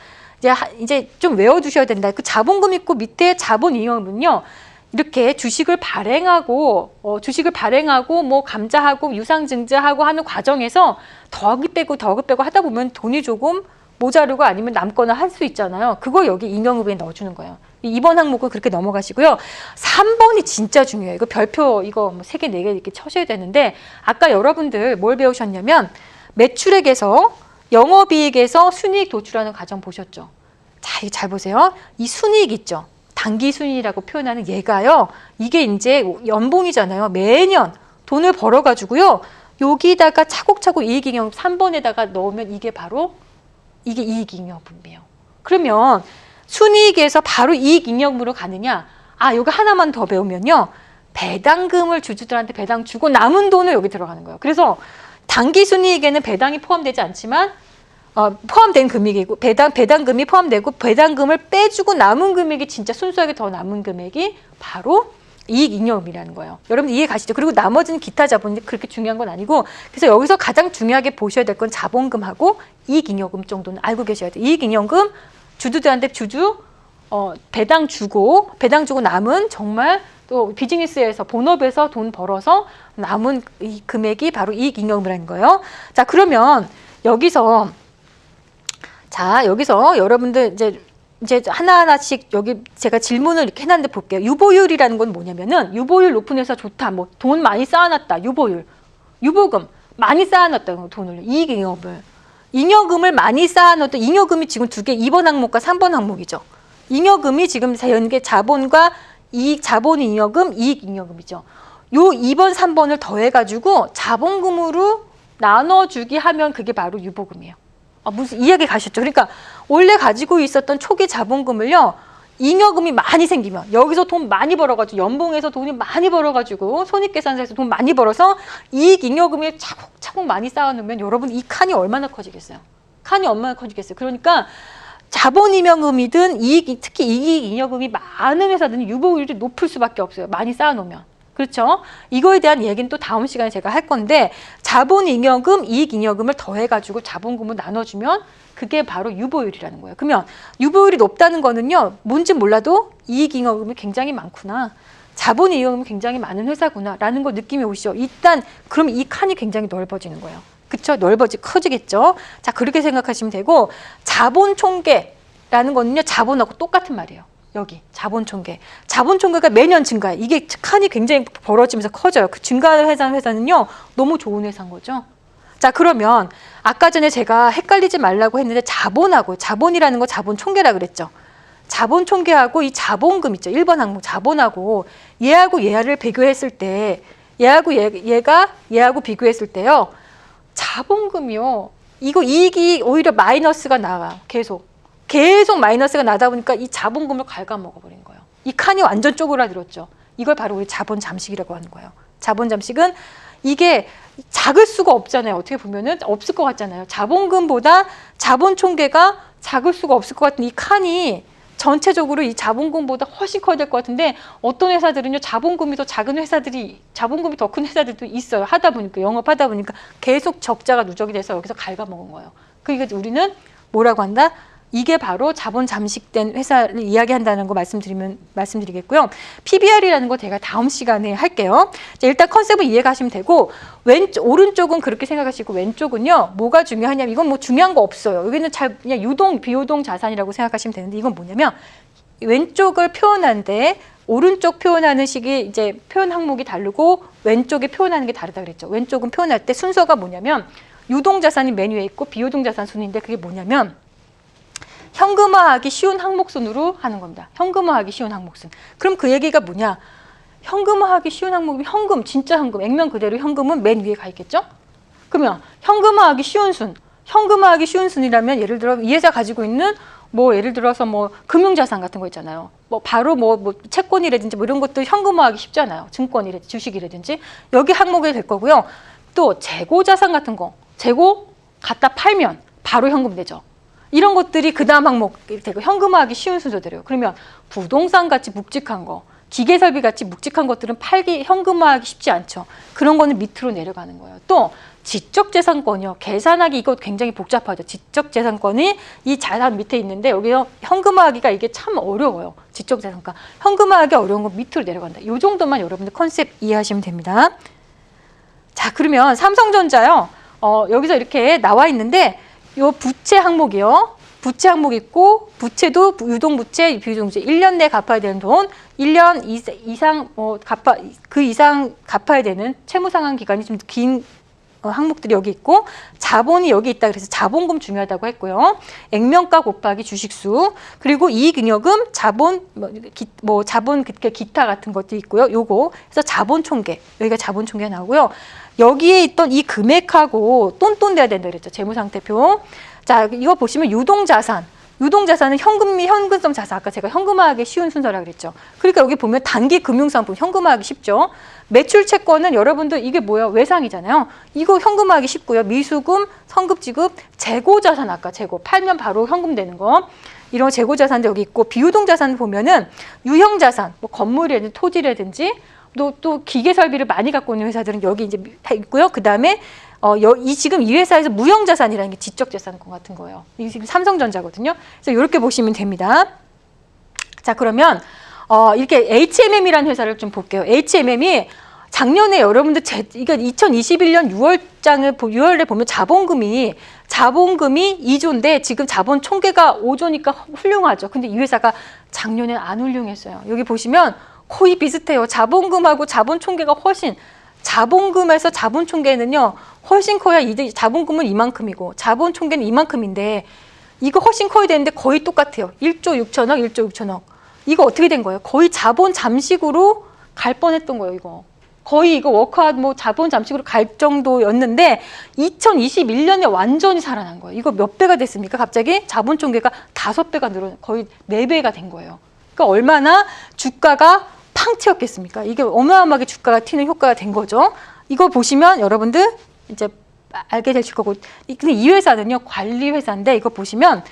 이제 좀 외워두셔야 된다. 그 자본금 있고 밑에 자본 잉여금은요. 이렇게 주식을 발행하고 뭐 감자하고 유상증자하고 하는 과정에서 더하기 빼고 하다 보면 돈이 조금 모자르고 아니면 남거나 할 수 있잖아요. 그거 여기 잉여금에 넣어주는 거예요. 2번 항목은 그렇게 넘어가시고요. 3번이 진짜 중요해요. 이거 별표 이거 뭐 3개, 4개 이렇게 쳐셔야 되는데 아까 여러분들 뭘 배우셨냐면 매출액에서 영업이익에서 순이익 도출하는 과정 보셨죠? 자, 잘 보세요. 이 순이익 있죠? 단기 순이익이라고 표현하는 얘가요. 이게 이제 연봉이잖아요. 매년 돈을 벌어가지고요. 여기다가 차곡차곡 이익잉여금 3번에다가 넣으면 이게 이익잉여금이에요. 그러면 순이익에서 바로 이익잉여금으로 가느냐? 이거 하나만 더 배우면요. 배당금을 주주들한테 배당 주고 남은 돈을 여기 들어가는 거예요. 그래서 단기 순이익에는 배당이 포함되지 않지만 포함된 금액이고 배당금이 포함되고 배당금을 빼주고 남은 금액이 진짜 순수하게 더 남은 금액이 바로 이익잉여금이라는 거예요. 여러분 이해 가시죠? 그리고 나머지는 기타 자본인데 그렇게 중요한 건 아니고 그래서 여기서 가장 중요하게 보셔야 될 건 자본금하고 이익잉여금 정도는 알고 계셔야 돼요. 이익잉여금 주주들한테 배당 주고 남은 정말 또 비즈니스에서 본업에서 돈 벌어서 남은 이 금액이 바로 이익잉여금이라는 거예요. 자, 그러면 여기서 여러분들 이제 하나하나씩 여기 제가 질문을 이렇게 해놨는데 볼게요. 유보율이라는 건 뭐냐면은 유보율 높은 회사 좋다. 뭐 돈 많이 쌓아놨다. 유보금 많이 쌓아놨다. 돈을 잉여금을 많이 쌓아놓던 잉여금이 지금 2개 2번 항목과 3번 항목이죠. 잉여금이 지금 연계 자본과 자본 잉여금, 이익 잉여금이죠. 요 2번, 3번을 더해가지고 자본금으로 나눠주기 하면 그게 바로 유보금이에요. 무슨 이해가 가셨죠? 그러니까 원래 가지고 있었던 초기 자본금을요. 잉여금이 많이 생기면 여기서 돈 많이 벌어가지고 연봉에서 돈이 많이 벌어가지고 손익계산서에서 돈 많이 벌어서 이익 잉여금이 차곡차곡 많이 쌓아놓으면 여러분 이 칸이 얼마나 커지겠어요? 그러니까 자본 잉여금이든 특히 이익 잉여금이 많은 회사들은 유보율이 높을 수밖에 없어요. 많이 쌓아놓으면. 그렇죠? 이거에 대한 얘기는 또 다음 시간에 제가 할 건데 자본잉여금, 이익잉여금을 더해가지고 자본금을 나눠주면 그게 바로 유보율이라는 거예요. 그러면 유보율이 높다는 거는요. 뭔지 몰라도 이익잉여금이 굉장히 많구나. 자본잉여금이 굉장히 많은 회사구나 라는 거 느낌이 오시죠. 일단 그럼 이 칸이 굉장히 넓어지는 거예요. 그쵸? 커지겠죠? 자, 그렇게 생각하시면 되고 자본총계라는 거는요. 자본하고 똑같은 말이에요. 여기 자본총계. 자본총계가 매년 증가해. 이게 칸이 굉장히 벌어지면서 커져요. 그 증가하는 회사는요. 너무 좋은 회사인 거죠. 자, 그러면 아까 전에 제가 헷갈리지 말라고 했는데 자본하고 자본이라는 거 자본총계라 그랬죠. 자본총계하고 이 자본금 있죠. 1번 항목 자본하고 얘를 비교했을 때 얘하고 비교했을 때요. 자본금이요. 이거 이익이 오히려 마이너스가 나와요. 계속 마이너스가 나다 보니까 이 자본금을 갉아먹어버린 거예요. 이 칸이 완전 쪼그라들었죠. 이걸 바로 우리 자본 잠식이라고 하는 거예요. 자본 잠식은 이게 작을 수가 없잖아요. 어떻게 보면은 없을 것 같잖아요. 자본금보다 자본 총계가 작을 수가 없을 것 같은 이 칸이 전체적으로 이 자본금보다 훨씬 커야 될 것 같은데 어떤 회사들은요 자본금이 더 작은 회사들이 자본금이 더 큰 회사들도 있어요. 하다 보니까 영업하다 보니까 계속 적자가 누적이 돼서 여기서 갉아먹은 거예요. 그러니까 우리는 뭐라고 한다? 이게 바로 자본 잠식된 회사를 이야기한다는 거 말씀드리겠고요. PBR이라는 거 제가 다음 시간에 할게요. 자, 일단 컨셉을 이해가시면 되고 오른쪽은 그렇게 생각하시고 왼쪽은요. 뭐가 중요하냐면 이건 뭐 중요한 거 없어요. 여기는 그냥 유동, 비유동 자산이라고 생각하시면 되는데 이건 뭐냐면 왼쪽을 표현하는데 오른쪽 표현하는 식이 이제 표현 항목이 다르고 왼쪽에 표현하는 게 다르다 그랬죠. 왼쪽은 표현할 때 순서가 뭐냐면 유동 자산이 맨 위에 있고 비유동 자산 순인데 그게 뭐냐면 현금화하기 쉬운 항목순으로 하는 겁니다. 현금화하기 쉬운 항목순. 그럼 그 얘기가 뭐냐? 현금화하기 쉬운 항목이 현금, 진짜 현금, 액면 그대로 현금은 맨 위에 가 있겠죠? 그러면 현금화하기 쉬운 순이라면 예를 들어 이 회사 가지고 있는 뭐 예를 들어서 뭐 금융자산 같은 거 있잖아요. 뭐 바로 뭐 채권이라든지 뭐 이런 것도 현금화하기 쉽잖아요. 증권이라든지 주식이라든지 여기 항목이 될 거고요. 또 재고자산 같은 거, 재고 갖다 팔면 바로 현금 되죠. 이런 것들이 그 다음 항목이 되고 현금화하기 쉬운 순서대로요. 그러면 부동산 같이 묵직한 거, 기계설비 같이 묵직한 것들은 현금화하기 쉽지 않죠. 그런 거는 밑으로 내려가는 거예요. 또 지적재산권이요. 계산하기 이거 굉장히 복잡하죠. 지적재산권이 이 자산 밑에 있는데 여기요 현금화하기가 이게 참 어려워요. 지적재산권. 현금화하기 어려운 건 밑으로 내려간다. 이 정도만 여러분들 컨셉 이해하시면 됩니다. 자, 그러면 삼성전자요. 여기서 이렇게 나와 있는데 요 부채 항목이요. 부채 항목 있고 부채도 유동부채, 비유동부채 1년 내에 갚아야 되는 돈 1년 이상 그 이상 갚아야 되는 채무상환 기간이 좀 긴 항목들이 여기 있고 자본이 여기 있다 그래서 자본금 중요하다고 했고요. 액면가 곱하기 주식수 그리고 이익잉여금 자본 자본 기타 같은 것도 있고요. 요거 그래서 자본총계 여기가 자본총계가 나오고요. 여기에 있던 이 금액하고 똔똔돼야 된다 그랬죠. 재무상태표. 자, 이거 보시면 유동자산은 현금성 자산. 아까 제가 현금화하기 쉬운 순서라 그랬죠. 그러니까 여기 보면 단기 금융상품 현금화하기 쉽죠. 매출 채권은 여러분들 이게 뭐예요? 외상이잖아요. 이거 현금화하기 쉽고요. 미수금, 성급지급, 재고자산 아까 재고 팔면 바로 현금 되는 거. 이런 재고자산도 여기 있고 비유동자산 보면은 유형자산, 뭐 건물이라든지 토지라든지 또 기계 설비를 많이 갖고 있는 회사들은 여기 이제 다 있고요. 그 다음에 지금 이 회사에서 무형자산이라는 게 지적재산권 같은 거예요. 이게 지금 삼성전자거든요. 그래서 이렇게 보시면 됩니다. 자, 그러면 이렇게 HMM이라는 회사를 좀 볼게요. HMM이 작년에 여러분들 이거 2021년 6월에 보면 자본금이 2조인데 지금 자본 총계가 5조니까 훌륭하죠. 근데 이 회사가 작년에 안 훌륭했어요. 여기 보시면 거의 비슷해요. 자본금하고 자본 총계가 훨씬 자본금에서 자본 총계는요 훨씬 커야 자본금은 이만큼이고 자본 총계는 이만큼인데 이거 훨씬 커야 되는데 거의 똑같아요. 1조 6천억. 이거 어떻게 된 거예요? 거의 자본 잠식으로 갈 뻔했던 거예요. 이거 거의 이거 워크아웃 자본 잠식으로 갈 정도였는데 2021년에 완전히 살아난 거예요. 이거 몇 배가 됐습니까? 갑자기 자본 총계가 5배가 늘어 거의 4배가 된 거예요. 그러니까 얼마나 주가가 팡 튀었겠습니까? 이게 어마어마하게 주가가 튀는 효과가 된 거죠. 이거 보시면 여러분들 이제 알게 되실 거고. 근데 이 회사는요 관리 회사인데 이거 보시면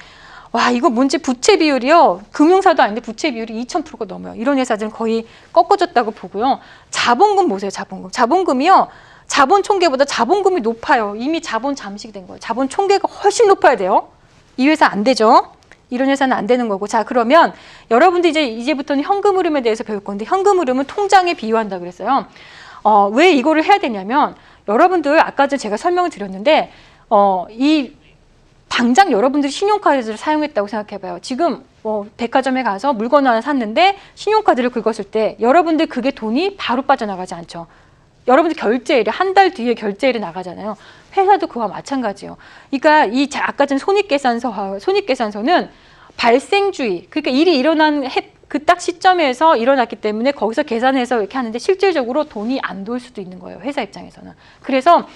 와, 이거 뭔지 부채 비율이요. 금융사도 아닌데 부채 비율이 2000%가 넘어요. 이런 회사들은 거의 꺾어졌다고 보고요. 자본금 보세요, 자본금. 자본금이요. 자본 총계보다 자본금이 높아요. 이미 자본 잠식이 된 거예요. 자본 총계가 훨씬 높아야 돼요. 이 회사 안 되죠. 이런 회사는 안 되는 거고. 자, 그러면 여러분들 이제부터는 현금 흐름에 대해서 배울 건데, 현금 흐름은 통장에 비유한다 그랬어요. 왜 이거를 해야 되냐면, 여러분들 아까 전에 제가 설명을 드렸는데, 이 당장 여러분들이 신용카드를 사용했다고 생각해봐요. 지금 백화점에 가서 물건을 하나 샀는데 신용카드를 긁었을 때 여러분들 그게 돈이 바로 빠져나가지 않죠. 여러분들 결제일이 한 달 뒤에 결제일이 나가잖아요. 회사도 그와 마찬가지예요. 그러니까 아까 전 손익계산서는 발생주의, 그러니까 일이 일어난 그 딱 시점에서 일어났기 때문에 거기서 계산해서 이렇게 하는데 실질적으로 돈이 안 돌 수도 있는 거예요. 회사 입장에서는. 그래서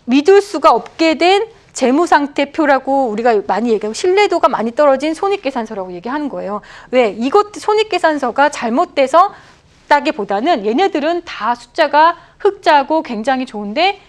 믿을 수가 없게 된 재무상태표라고 우리가 많이 얘기하고 신뢰도가 많이 떨어진 손익계산서라고 얘기하는 거예요. 왜? 이것 손익계산서가 잘못돼서 따기보다는 얘네들은 다 숫자가 흑자고 굉장히 좋은데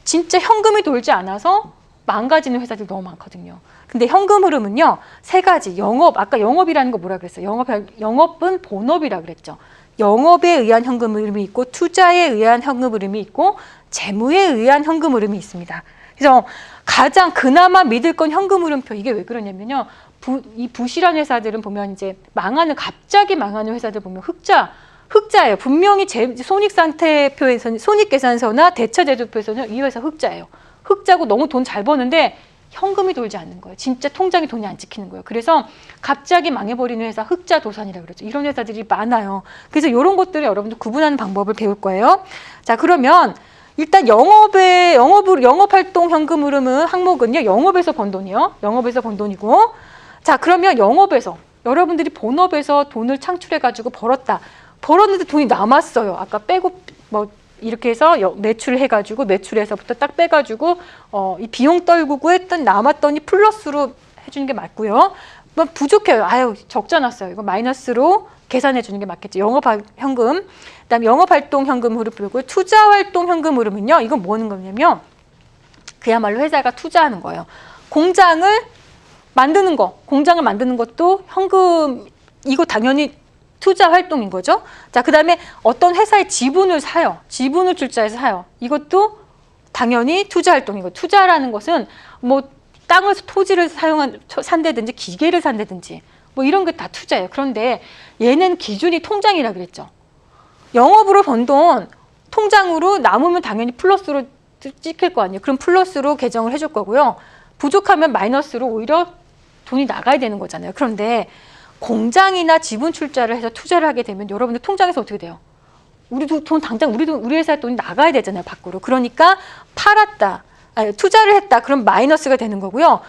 진짜 현금이 돌지 않아서 망가지는 회사들이 너무 많거든요. 근데 현금 흐름은요, 세 가지. 아까 영업이라는 거 뭐라 그랬어요? 영업은 본업이라 그랬죠. 영업에 의한 현금 흐름이 있고 투자에 의한 현금 흐름이 있고 재무에 의한 현금 흐름이 있습니다. 그래서 가장 그나마 믿을 건 현금 흐름표. 이게 왜 그러냐면요. 이 부실한 회사들은 보면 이제 갑자기 망하는 회사들 보면 흑자예요. 분명히 손익상태표에서는, 손익계산서나 대차제도표에서는 이 회사 흑자예요. 흑자고 너무 돈 잘 버는데 현금이 돌지 않는 거예요. 진짜 통장에 돈이 안 찍히는 거예요. 그래서 갑자기 망해버리는 회사 흑자 도산이라고 그러죠. 이런 회사들이 많아요. 그래서 이런 것들을 여러분들 구분하는 방법을 배울 거예요. 자, 그러면 일단 영업활동 현금 흐름은 항목은요, 영업에서 번 돈이요. 영업에서 번 돈이고. 자, 그러면 영업에서, 여러분들이 본업에서 돈을 창출해가지고 벌었는데 돈이 남았어요. 아까 빼고, 이렇게 해서 매출을 해가지고, 매출에서부터 딱 빼가지고, 이 비용 떨구고 했더니 남았더니 플러스로 해주는 게 맞고요. 부족해요. 적자 났어요. 이거 마이너스로 계산해 주는 게 맞겠죠. 영업현금. 그다음에 영업활동 현금 흐름 보고 투자활동 현금 흐름은요. 이건 뭐 하는 거냐면 그야말로 회사가 투자하는 거예요. 공장을 만드는 것도 현금, 이거 당연히 투자 활동인 거죠. 자, 그다음에 어떤 회사의 지분을 사요. 지분을 출자해서 사요. 이것도 당연히 투자 활동이고, 투자라는 것은 땅을, 토지를 산다든지 기계를 산다든지 이런 게 다 투자예요. 그런데 얘는 기준이 통장이라 그랬죠. 영업으로 번 돈 통장으로 남으면 당연히 플러스로 찍힐 거 아니에요. 그럼 플러스로 계정을 해줄 거고요. 부족하면 마이너스로 오히려 돈이 나가야 되는 거잖아요. 그런데 공장이나 지분 출자를 해서 투자를 하게 되면 여러분들 통장에서 어떻게 돼요? 우리 회사에 돈이 나가야 되잖아요, 밖으로. 그러니까 투자를 했다. 그럼 마이너스가 되는 거고요.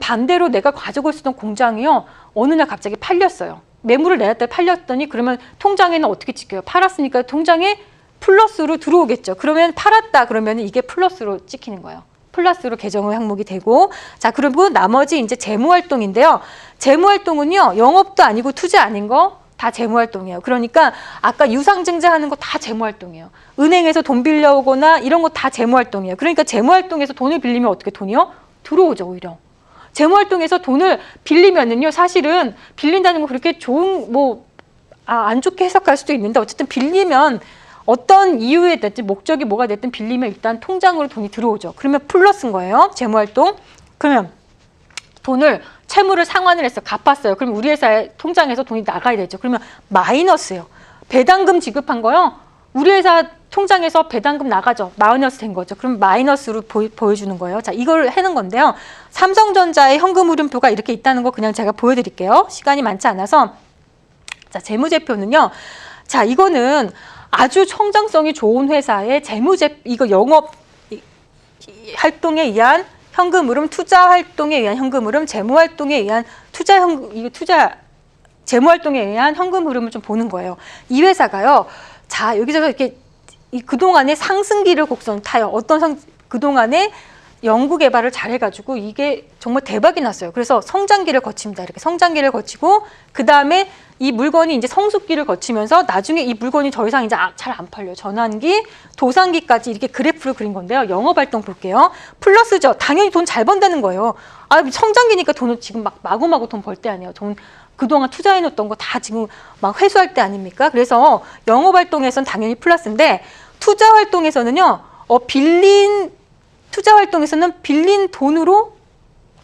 반대로 내가 가지고 있었던 공장이요, 어느 날 갑자기 팔렸어요. 매물을 내놨다 팔렸더니 그러면 통장에는 어떻게 찍혀요? 팔았으니까 통장에 플러스로 들어오겠죠. 그러면 팔았다 그러면 이게 플러스로 찍히는 거예요. 플러스로 계정의 항목이 되고. 자, 그리고 나머지 이제 재무활동인데요. 재무활동은요, 영업도 아니고 투자 아닌 거 다 재무활동이에요. 그러니까 아까 유상증자 하는 거 다 재무활동이에요. 은행에서 돈 빌려오거나 이런 거 다 재무활동이에요. 그러니까 재무활동에서 돈을 빌리면 어떻게 돈이요? 들어오죠, 오히려. 재무활동에서 돈을 빌리면은요, 사실은 빌린다는 거 그렇게 안 좋게 해석할 수도 있는데, 어쨌든 빌리면 어떤 이유에 됐든 목적이 뭐가 됐든 빌리면 일단 통장으로 돈이 들어오죠. 그러면 플러스인 거예요, 재무활동. 그러면 채무를 상환을 해서 갚았어요. 그럼 우리 회사의 통장에서 돈이 나가야 되죠. 그러면 마이너스예요. 배당금 지급한 거요, 우리 회사 통장에서 배당금 나가죠. 마이너스 된 거죠. 그럼 마이너스로 보여주는 거예요. 자, 이걸 해는 건데요. 삼성전자의 현금 흐름표가 이렇게 있다는 거 그냥 제가 보여드릴게요. 시간이 많지 않아서. 자, 재무제표는요. 자, 이거는 아주 성장성이 좋은 회사의 이거 영업 활동에 의한 현금 흐름, 투자 활동에 의한 현금 흐름, 재무 활동에 의한 재무 활동에 의한 현금 흐름을 좀 보는 거예요. 이 회사가요. 자, 여기서 이렇게 그동안에 상승기를 곡선 타요. 그동안에 연구 개발을 잘 해가지고 이게 정말 대박이 났어요. 그래서 성장기를 거칩니다. 이렇게 성장기를 거치고 그 다음에 이 물건이 이제 성숙기를 거치면서 나중에 이 물건이 더 이상 이제 잘 안 팔려요. 전환기, 도산기까지 이렇게 그래프를 그린 건데요. 영업활동 볼게요. 플러스죠. 당연히 돈 잘 번다는 거예요. 아, 성장기니까 돈을 지금 막 마구마구 돈 벌 때 아니에요. 돈 그동안 투자해놓던 거 다 지금 막 회수할 때 아닙니까? 그래서 영업활동에서는 당연히 플러스인데 투자활동에서는요. 투자활동에서는 빌린 돈으로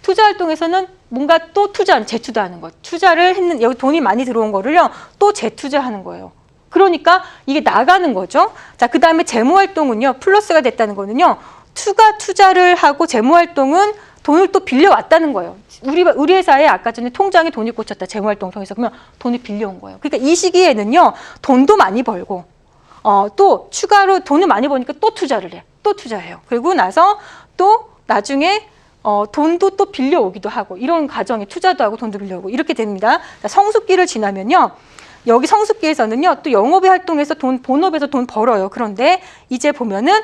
투자활동에서는 뭔가 또 재투자하는 것. 투자를 했는, 여기 돈이 많이 들어온 거를요, 또 재투자하는 거예요. 그러니까 이게 나가는 거죠. 자, 그 다음에 재무활동은요, 플러스가 됐다는 거는요, 추가 투자를 하고 재무활동은 돈을 또 빌려왔다는 거예요. 우리 회사에 아까 전에 통장에 돈이 꽂혔다. 재무활동 통해서. 그러면 돈을 빌려온 거예요. 그러니까 이 시기에는요, 돈도 많이 벌고, 또 추가로 돈을 많이 버니까 또 투자를 해. 또 투자해요. 그리고 나서 또 나중에 돈도 또 빌려오기도 하고 이런 과정에 투자도 하고 돈도 빌려오고 이렇게 됩니다. 성숙기를 지나면요. 여기 성숙기에서는요. 또 영업의 활동에서 본업에서 돈 벌어요. 그런데 이제 보면은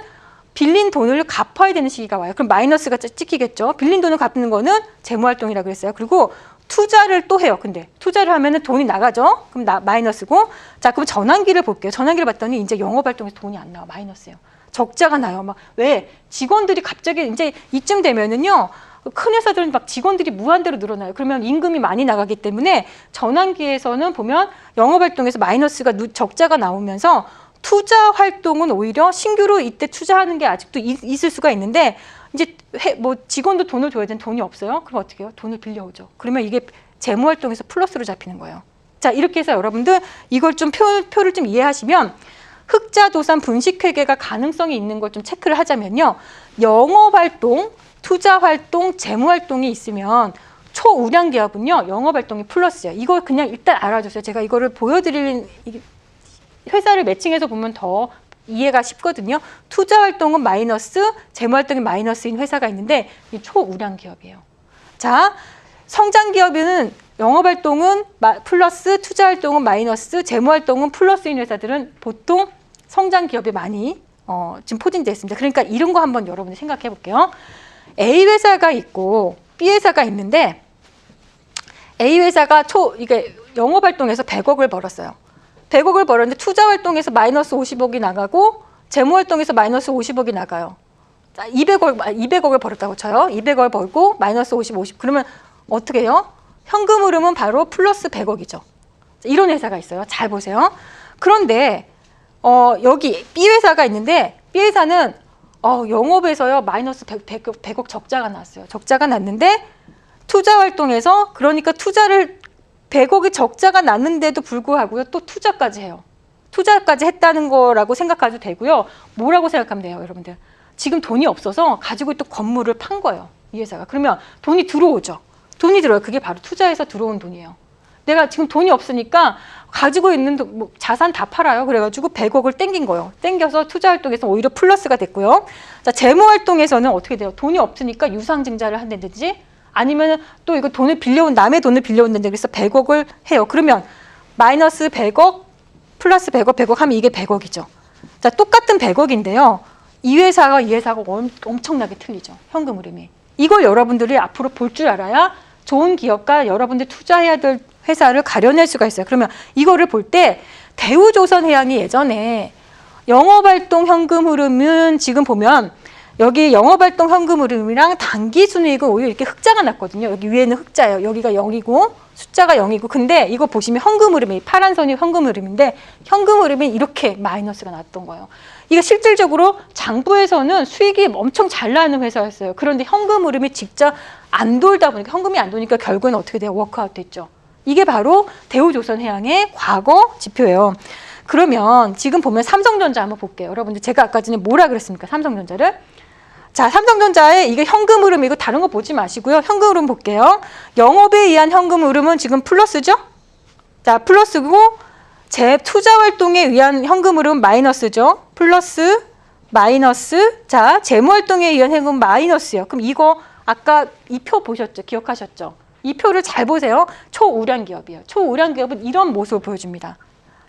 빌린 돈을 갚아야 되는 시기가 와요. 그럼 마이너스가 찍히겠죠. 빌린 돈을 갚는 거는 재무활동이라고 그랬어요. 그리고 투자를 또 해요. 근데 투자를 하면은 돈이 나가죠. 그럼 마이너스고. 자, 그럼 전환기를 볼게요. 전환기를 봤더니 이제 영업활동에서 돈이 안 나와. 마이너스예요. 적자가 나요. 막 왜 직원들이 갑자기 이제 이쯤 되면은요. 큰 회사들은 막 직원들이 무한대로 늘어나요. 그러면 임금이 많이 나가기 때문에 전환기에서는 보면 영업활동에서 마이너스가 적자가 나오면서 투자 활동은 오히려 신규로 이때 투자하는 게 아직도 있을 수가 있는데 이제 뭐 직원도 돈을 줘야 되는 돈이 없어요. 그럼 어떻게 해요? 돈을 빌려오죠. 그러면 이게 재무활동에서 플러스로 잡히는 거예요. 자, 이렇게 해서 여러분들 이걸 좀 표를 좀 이해하시면 흑자도산 분식회계가 가능성이 있는 걸 좀 체크를 하자면요. 영업활동, 투자활동, 재무활동이 있으면 초우량 기업은요. 영업활동이 플러스예요. 이걸 그냥 일단 알아주세요. 제가 이거를 보여드리는 회사를 매칭해서 보면 더 이해가 쉽거든요. 투자활동은 마이너스, 재무활동이 마이너스인 회사가 있는데 이 초우량 기업이에요. 자, 성장기업은 영업활동은 플러스, 투자활동은 마이너스, 재무활동은 플러스인 회사들은 보통 성장기업이 많이 지금 포진되어 있습니다. 그러니까 이런 거 한번 여러분들 생각해 볼게요. A 회사가 있고 B 회사가 있는데 A 회사가 이게 영업활동에서 100억을 벌었어요. 100억을 벌었는데 투자활동에서 마이너스 50억이 나가고 재무활동에서 마이너스 50억이 나가요. 자, 200억을 벌었다고 쳐요. 200억을 벌고 마이너스 50. 그러면 어떻게 해요? 현금 흐름은 바로 플러스 100억이죠. 이런 회사가 있어요. 잘 보세요. 그런데 여기 B 회사가 있는데 B 회사는 영업에서요 마이너스 100억 적자가 났어요. 적자가 났는데 투자 활동에서 그러니까 투자를 100억이 적자가 났는데도 불구하고요 또 투자까지 해요. 투자까지 했다는 거라고 생각하셔도 되고요. 뭐라고 생각하면 돼요, 여러분들? 지금 돈이 없어서 가지고 있던 건물을 판 거예요. 이 회사가. 그러면 돈이 들어오죠. 돈이 들어요. 그게 바로 투자해서 들어온 돈이에요. 내가 지금 돈이 없으니까 가지고 있는 뭐 자산 다 팔아요. 그래가지고 100억을 땡긴 거예요. 땡겨서 투자활동에서 오히려 플러스가 됐고요. 자, 재무활동에서는 어떻게 돼요? 돈이 없으니까 유상증자를 한다든지 아니면 또 이거 남의 돈을 빌려온다든지 그래서 100억을 해요. 그러면 마이너스 100억 플러스 100억 하면 이게 100억이죠. 자, 똑같은 100억인데요. 이 회사가 엄청나게 틀리죠. 현금 흐름이. 이걸 여러분들이 앞으로 볼 줄 알아야 좋은 기업과 여러분들이 투자해야 될 회사를 가려낼 수가 있어요. 그러면 이거를 볼 때 대우조선해양이 예전에 영업활동 현금 흐름은 지금 보면 여기 영업활동 현금 흐름이랑 단기순이익은 오히려 이렇게 흑자가 났거든요. 여기 위에는 흑자예요. 여기가 0이고 숫자가 0이고 근데 이거 보시면 현금 흐름이 파란 선이 현금 흐름인데 현금 흐름이 이렇게 마이너스가 났던 거예요. 이게 실질적으로 장부에서는 수익이 엄청 잘 나는 회사였어요. 그런데 현금 흐름이 직접 안 돌다 보니까 현금이 안 도니까 결국에는 어떻게 돼요? 워크아웃 됐죠. 이게 바로 대우조선해양의 과거 지표예요. 그러면 지금 보면 삼성전자 한번 볼게요. 여러분들 제가 아까 전에 뭐라 그랬습니까? 삼성전자를. 자, 삼성전자의 이게 현금 흐름이고 다른 거 보지 마시고요. 현금 흐름 볼게요. 영업에 의한 현금 흐름은 지금 플러스죠? 자, 플러스고 투자 활동에 의한 현금 흐름 마이너스죠. 플러스, 마이너스. 자, 재무 활동에 의한 현금 마이너스요. 그럼 이거 아까 이 표 보셨죠? 기억하셨죠? 이 표를 잘 보세요. 초우량 기업이에요. 초우량 기업은 이런 모습을 보여줍니다.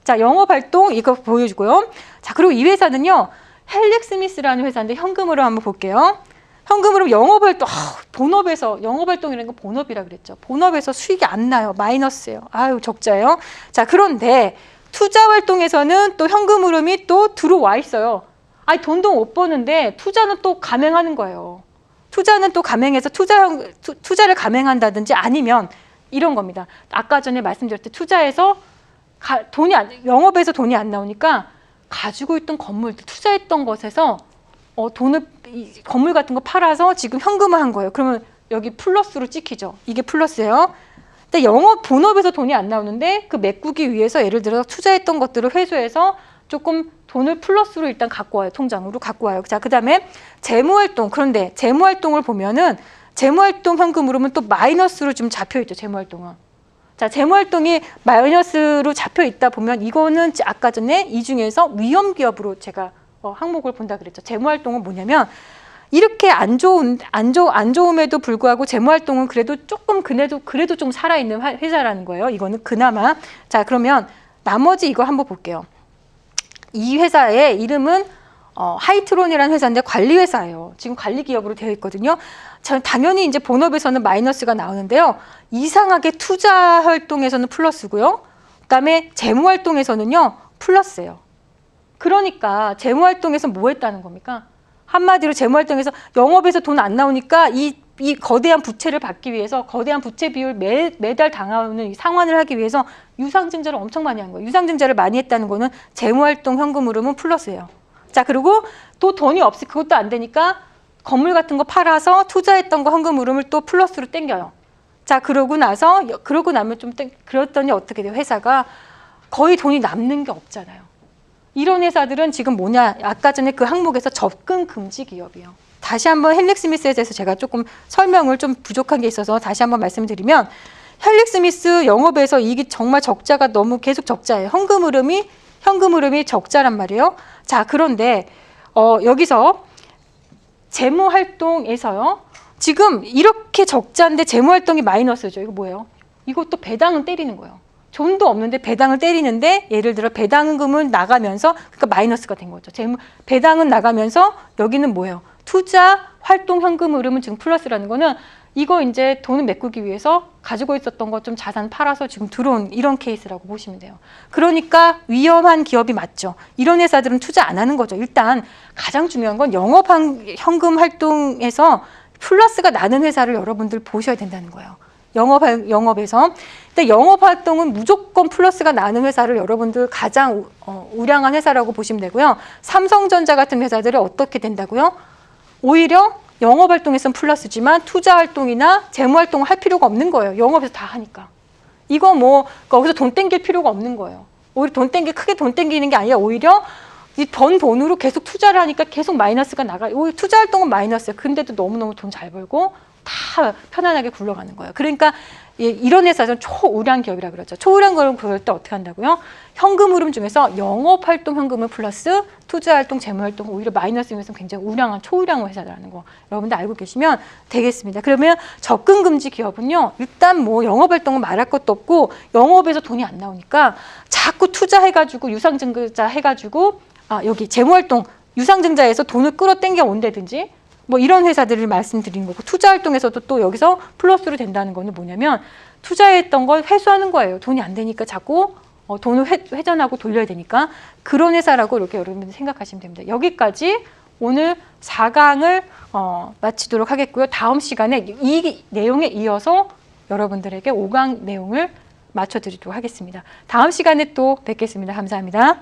자, 영업 활동 이거 보여주고요. 자, 그리고 이 회사는요. 헬릭스미스라는 회사인데 현금으로 한번 볼게요. 현금 흐름 영업활동, 본업에서 영업활동이라는 건 본업이라 그랬죠. 본업에서 수익이 안 나요. 마이너스예요. 아유, 적자예요. 자, 그런데 투자활동에서는 또 현금 흐름이 또 들어와 있어요. 아니, 돈도 못 버는데 투자는 또 감행하는 거예요. 투자는 또 감행해서 투자를 감행한다든지 아니면 이런 겁니다. 아까 전에 말씀드렸듯이 투자해서 영업에서 돈이 안 나오니까 가지고 있던 건물들, 투자했던 것에서 건물 같은 거 팔아서 지금 현금화 한 거예요. 그러면 여기 플러스로 찍히죠. 이게 플러스예요. 근데 본업에서 돈이 안 나오는데 그 메꾸기 위해서 예를 들어서 투자했던 것들을 회수해서 조금 돈을 플러스로 일단 갖고 와요. 통장으로 갖고 와요. 자, 그 다음에 재무활동. 그런데 재무활동을 보면은 재무활동 현금 흐름은 또 마이너스로 좀 잡혀 있죠. 재무활동은. 자, 재무활동이 마이너스로 잡혀 있다 보면 이거는 아까 전에 이 중에서 위험기업으로 제가 항목을 본다 그랬죠. 재무활동은 뭐냐면 이렇게 안 좋음에도 불구하고 재무활동은 그래도 조금 그래도 좀 살아있는 회사라는 거예요. 이거는 그나마. 자, 그러면 나머지 이거 한번 볼게요. 이 회사의 이름은 하이트론이라는 회사인데 관리회사예요. 지금 관리기업으로 되어 있거든요. 당연히 이제 본업에서는 마이너스가 나오는데요. 이상하게 투자 활동에서는 플러스고요. 그다음에 재무 활동에서는요 플러스예요. 그러니까 재무 활동에서 뭐 했다는 겁니까? 한마디로 재무 활동에서 영업에서 돈 안 나오니까 이 거대한 부채를 받기 위해서 거대한 부채 비율 매달 당하는 이 상환을 하기 위해서 유상증자를 엄청 많이 한 거예요. 유상증자를 많이 했다는 거는 재무활동 현금 흐름은 플러스예요. 자, 그리고 또 돈이 없이 그것도 안 되니까 건물 같은 거 팔아서 투자했던 거 현금 흐름을 또 플러스로 땡겨요. 자, 그러고 나면 그랬더니 어떻게 돼요? 회사가 거의 돈이 남는 게 없잖아요. 이런 회사들은 지금 뭐냐? 아까 전에 그 항목에서 접근 금지 기업이에요. 다시 한번 헬릭 스미스에 대해서 제가 조금 설명을 좀 부족한 게 있어서 다시 한번 말씀드리면 헬릭 스미스 영업에서 이게 정말 적자가 너무 계속 적자예요. 현금 흐름이 적자란 말이에요. 자, 그런데 여기서 재무 활동에서요. 지금 이렇게 적자인데 재무 활동이 마이너스죠. 이거 뭐예요? 이것도 배당은 때리는 거예요. 돈도 없는데 배당을 때리는데 예를 들어 배당금은 나가면서 그러니까 마이너스가 된 거죠. 배당은 나가면서 여기는 뭐예요? 투자 활동 현금 흐름은 지금 플러스라는 거는 이거 이제 돈을 메꾸기 위해서 가지고 있었던 것 좀 자산 팔아서 지금 들어온 이런 케이스라고 보시면 돼요. 그러니까 위험한 기업이 맞죠. 이런 회사들은 투자 안 하는 거죠. 일단 가장 중요한 건 현금 활동에서 플러스가 나는 회사를 여러분들 보셔야 된다는 거예요. 영업에서. 근데 영업 활동은 무조건 플러스가 나는 회사를 여러분들 가장 우량한 회사라고 보시면 되고요. 삼성전자 같은 회사들은 어떻게 된다고요? 오히려 영업 활동에서는 플러스지만 투자 활동이나 재무 활동을 할 필요가 없는 거예요. 영업에서 다 하니까. 이거 거기서 돈 땡길 필요가 없는 거예요. 오히려 크게 돈 땡기는 게 아니라 오히려 이 돈으로 계속 투자를 하니까 계속 마이너스가 나가요. 오히려 투자 활동은 마이너스예요. 근데도 너무너무 돈 잘 벌고 다 편안하게 굴러가는 거예요. 그러니까 이런 회사는 초우량 기업이라 그러죠. 초우량 기업을 그럴 때 어떻게 한다고요? 현금 흐름 중에서 영업활동 현금은 플러스, 투자활동, 재무활동은 오히려 마이너스면서 굉장히 초우량 회사라는 거 여러분들 알고 계시면 되겠습니다. 그러면 접근금지 기업은요. 일단 영업활동은 말할 것도 없고 영업에서 돈이 안 나오니까 자꾸 투자해가지고 유상증자 해가지고 여기 재무활동 유상증자에서 돈을 끌어당겨 온다든지 이런 회사들을 말씀드리는 거고 투자활동에서도 또 여기서 플러스로 된다는 거는 뭐냐면 투자했던 걸 회수하는 거예요. 돈이 안 되니까 자꾸 돈을 회전하고 돌려야 되니까 그런 회사라고 이렇게 여러분들 생각하시면 됩니다. 여기까지 오늘 4강을 마치도록 하겠고요. 다음 시간에 이 내용에 이어서 여러분들에게 5강 내용을 맞춰드리도록 하겠습니다. 다음 시간에 또 뵙겠습니다. 감사합니다.